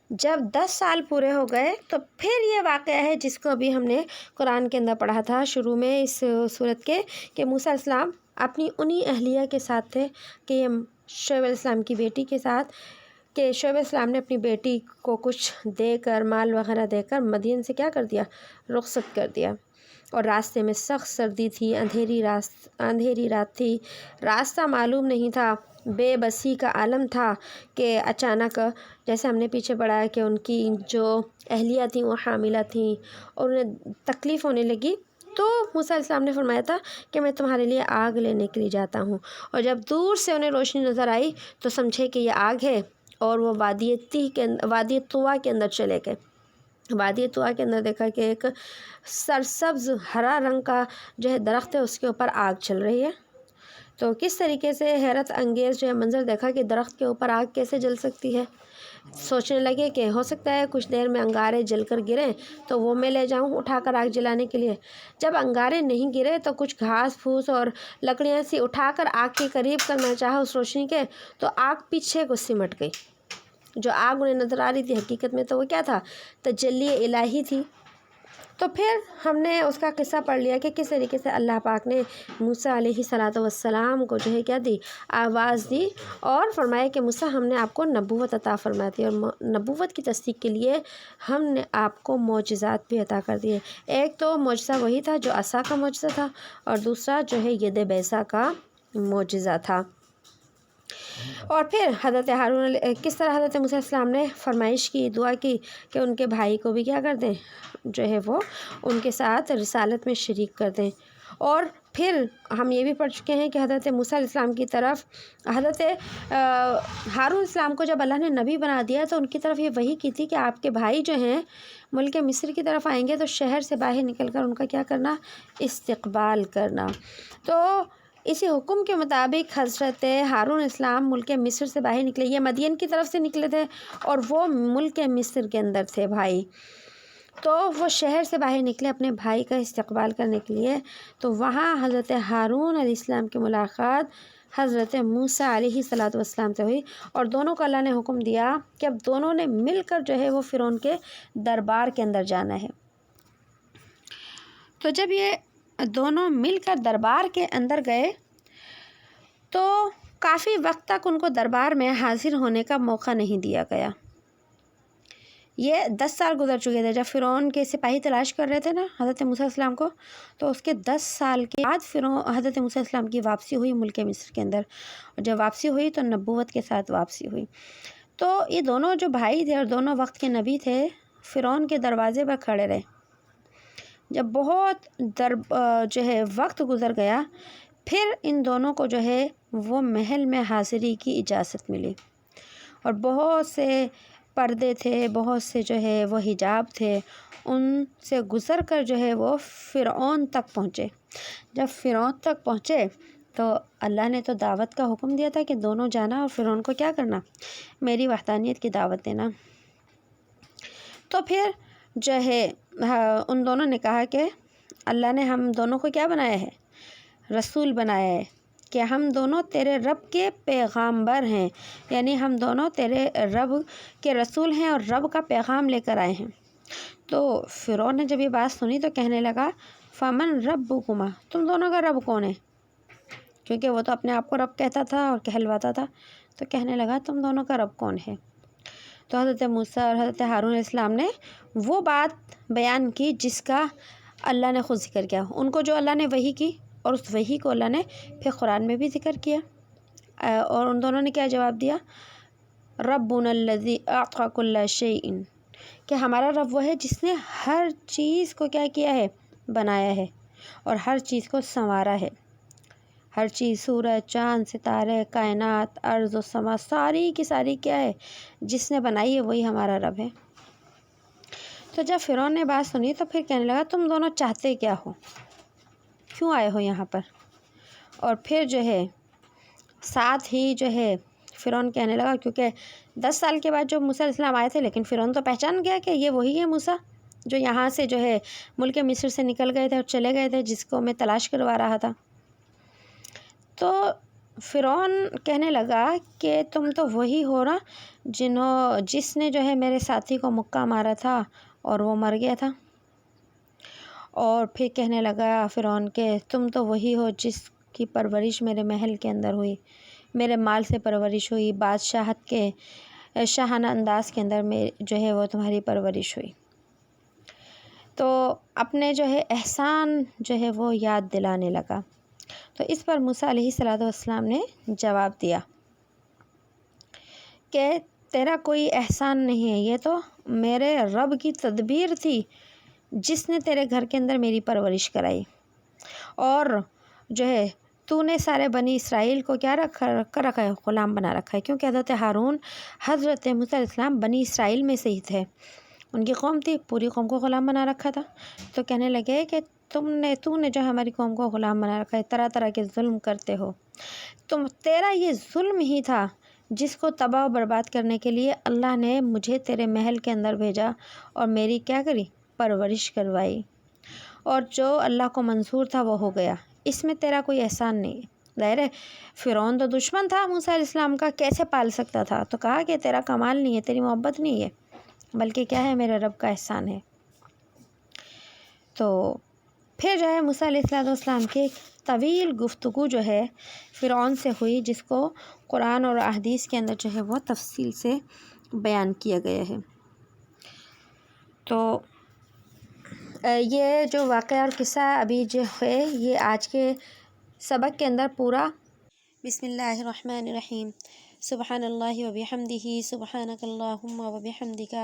جب 10 سال پورے ہو گئے تو پھر یہ واقعہ ہے جس کو ابھی ہم نے قرآن کے اندر پڑھا تھا شروع میں اس صورت کے، کہ موسیٰ علیہ السلام اپنی انہی اہلیہ کے ساتھ تھے، کہ یہ شعیب علیہ السلام کی بیٹی کے ساتھ، کہ شعیب علیہ السلام نے اپنی بیٹی کو کچھ دے کر، مال وغیرہ دے کر مدین سے کیا کر دیا، رخصت کر دیا، اور راستے میں سخت سردی تھی، اندھیری رات تھی، راستہ معلوم نہیں تھا، بے بسی کا عالم تھا، کہ اچانک جیسے ہم نے پیچھے پڑھا ہے کہ ان کی جو اہلیہ تھیں وہ حاملہ تھیں اور انہیں تکلیف ہونے لگی، تو موسیٰ علیہ السلام نے فرمایا تھا کہ میں تمہارے لیے آگ لینے کے لیے جاتا ہوں، اور جب دور سے انہیں روشنی نظر آئی تو سمجھے کہ یہ آگ ہے، اور وہ وادی طویٰ کے اندر چلے گئے۔ وادی طویٰ کے اندر دیکھا کہ ایک سرسبز ہرا رنگ کا جو ہے درخت ہے، اس کے اوپر آگ چل رہی ہے۔ تو کس طریقے سے حیرت انگیز جو ہے منظر دیکھا کہ درخت کے اوپر آگ کیسے جل سکتی ہے۔ سوچنے لگے کہ ہو سکتا ہے کچھ دیر میں انگارے جل کر گریں تو وہ میں لے جاؤں اٹھا کر آگ جلانے کے لیے۔ جب انگارے نہیں گرے تو کچھ گھاس پھوس اور لکڑیاں سی اٹھا کر آگ کے قریب کرنا چاہا اس روشنی کے، تو آگ پیچھے کو سمٹ گئی۔ جو آگ انہیں نظر آ رہی تھی حقیقت میں تو وہ کیا تھا، تجلی الہی تھی۔ تو پھر ہم نے اس کا قصہ پڑھ لیا کہ کس طریقے سے اللہ پاک نے موسیٰ علیہ السلام کو جو ہے کیا دی، آواز دی، اور فرمایا کہ موسیٰ ہم نے آپ کو نبوت عطا فرما دی، اور نبوت کی تصدیق کے لیے ہم نے آپ کو معجزات بھی عطا کر دیے۔ ایک تو معجزہ وہی تھا جو عصا کا معجزہ تھا، اور دوسرا جو ہے ید بیضا کا معجزہ تھا۔ اور پھر حضرت ہارون کس طرح حضرت موسیٰ علیہ السلام نے فرمائش کی، دعا کی کہ ان کے بھائی کو بھی کیا کر دیں، جو ہے وہ ان کے ساتھ رسالت میں شریک کر دیں۔ اور پھر ہم یہ بھی پڑھ چکے ہیں کہ حضرت موسیٰ علیہ السلام کی طرف حضرت ہارون علیہ السلام کو جب اللہ نے نبی بنا دیا تو ان کی طرف یہ وحی کی تھی کہ آپ کے بھائی جو ہیں ملک مصر کی طرف آئیں گے تو شہر سے باہر نکل کر ان کا کیا کرنا، استقبال کرنا۔ تو اسی حکم کے مطابق حضرت ہارون علیہ السلام ملک مصر سے باہر نکلے، یہ مدین کی طرف سے نکلے تھے اور وہ ملک مصر کے اندر تھے بھائی، تو وہ شہر سے باہر نکلے اپنے بھائی کا استقبال کرنے کے لیے۔ تو وہاں حضرت ہارون علیہ السلام کی ملاقات حضرت موسیٰ علیہ السلام سے ہوئی، اور دونوں کو اللہ نے حکم دیا کہ اب دونوں نے مل کر جو ہے وہ فرعون کے دربار کے اندر جانا ہے۔ تو جب یہ دونوں مل کر دربار کے اندر گئے تو کافی وقت تک ان کو دربار میں حاضر ہونے کا موقع نہیں دیا گیا، یہ 10 سال گزر چکے تھے جب فرعون کے سپاہی تلاش کر رہے تھے نا حضرت موسیٰ علیہ السلام کو، تو اس کے 10 سال کے بعد حضرت موسیٰ علیہ السلام کی واپسی ہوئی ملک مصر کے اندر، اور جب واپسی ہوئی تو نبوت کے ساتھ واپسی ہوئی۔ تو یہ دونوں جو بھائی تھے اور دونوں وقت کے نبی تھے، فرعون کے دروازے پر کھڑے رہے۔ جب بہت جو ہے وقت گزر گیا، پھر ان دونوں کو جو ہے وہ محل میں حاضری کی اجازت ملی، اور بہت سے پردے تھے، بہت سے جو ہے وہ حجاب تھے، ان سے گزر کر جو ہے وہ فرعون تک پہنچے۔ جب فرعون تک پہنچے تو اللہ نے تو دعوت کا حکم دیا تھا کہ دونوں جانا اور فرعون کو کیا کرنا، میری وحدانیت کی دعوت دینا۔ تو پھر جو ہے ان دونوں نے کہا کہ اللہ نے ہم دونوں کو کیا بنایا ہے، رسول بنایا ہے، کہ ہم دونوں تیرے رب کے پیغامبر ہیں، یعنی ہم دونوں تیرے رب کے رسول ہیں اور رب کا پیغام لے کر آئے ہیں۔ تو فرعون نے جب یہ بات سنی تو کہنے لگا فمن ربکما، تم دونوں کا رب کون ہے؟ کیونکہ وہ تو اپنے آپ کو رب کہتا تھا اور کہلواتا تھا، تو کہنے لگا تم دونوں کا رب کون ہے؟ تو حضرت موسیٰ اور حضرت ہارون علیہ السلام نے وہ بات بیان کی جس کا اللہ نے خود ذکر کیا، ان کو جو اللہ نے وحی کی، اور اس وحی کو اللہ نے پھر قرآن میں بھی ذکر کیا۔ اور ان دونوں نے کیا جواب دیا، ربنا الذی اعطی کل شیء، کہ ہمارا رب وہ ہے جس نے ہر چیز کو کیا کیا ہے، بنایا ہے، اور ہر چیز کو سنوارا ہے۔ ہر چیز، سورج، چاند، ستارے، کائنات، ارض و سما، ساری کی ساری کیا ہے، جس نے بنائی ہے وہی ہمارا رب ہے۔ تو جب فرعون نے بات سنی تو پھر کہنے لگا تم دونوں چاہتے کیا ہو، کیوں آئے ہو یہاں پر؟ اور پھر جو ہے ساتھ ہی جو ہے فرعون کہنے لگا، کیونکہ 10 سال کے بعد جو موسیٰ علیہ السلام آئے تھے، لیکن فرعون تو پہچان گیا کہ یہ وہی ہے موسیٰ جو یہاں سے جو ہے ملک مصر سے نکل گئے تھے اور چلے گئے تھے، جس کو میں تلاش کروا رہا تھا۔ تو فرعون کہنے لگا کہ تم تو وہی ہو نا جس نے جو ہے میرے ساتھی کو مکہ مارا تھا اور وہ مر گیا تھا۔ اور پھر کہنے لگا فرعون کہ تم تو وہی ہو جس کی پرورش میرے محل کے اندر ہوئی، میرے مال سے پرورش ہوئی، بادشاہت کے شاہانہ انداز کے اندر میں جو ہے وہ تمہاری پرورش ہوئی۔ تو اپنے جو ہے احسان جو ہے وہ یاد دلانے لگا۔ تو اس پر موسیٰ علیہ السلام نے جواب دیا کہ تیرا کوئی احسان نہیں ہے، یہ تو میرے رب کی تدبیر تھی جس نے تیرے گھر کے اندر میری پرورش کرائی، اور جو ہے تو نے سارے بنی اسرائیل کو کیا رکھا ہے، غلام بنا رکھا ہے، کیونکہ حضرت ہارون حضرت موسیٰ علیہ السلام بنی اسرائیل میں سے ہی تھے، ان کی قوم تھی، پوری قوم کو غلام بنا رکھا تھا۔ تو کہنے لگے کہ تو نے جو ہماری قوم کو غلام بنا رکھا ہے، طرح طرح کے ظلم کرتے ہو، تیرا یہ ظلم ہی تھا جس کو تباہ و برباد کرنے کے لیے اللہ نے مجھے تیرے محل کے اندر بھیجا اور میری کیا کری، پرورش کروائی، اور جو اللہ کو منظور تھا وہ ہو گیا، اس میں تیرا کوئی احسان نہیں ہے۔ ظاہر ہے فرعون تو دشمن تھا موسیٰ علیہ السلام کا، کیسے پال سکتا تھا؟ تو کہا کہ تیرا کمال نہیں ہے، تیری محبت نہیں ہے، بلکہ کیا ہے، میرے رب کا احسان ہے۔ تو پھر جو ہے موسیٰ علیہ السلام کی طویل گفتگو جو ہے فرعون سے ہوئی، جس کو قرآن اور احادیث کے اندر جو ہے وہ تفصیل سے بیان کیا گیا ہے۔ تو یہ جو واقعہ اور قصہ ابھی جو ہے یہ آج کے سبق کے اندر پورا۔ بسم اللہ الرحمن الرحیم، سبحان اللہ وبحمدہ، سبحانک اللہم وبحمدک،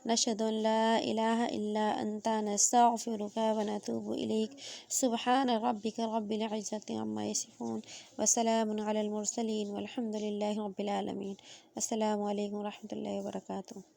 نشہد ان لا الہ الا انت، نستغفرک ونتوب الیک، سبحان ربک رب العزت عما یصفون، وسلام علی المرسلین، والحمد للہ رب العالمین۔ السلام علیکم ورحمۃ اللہ وبرکاتہ۔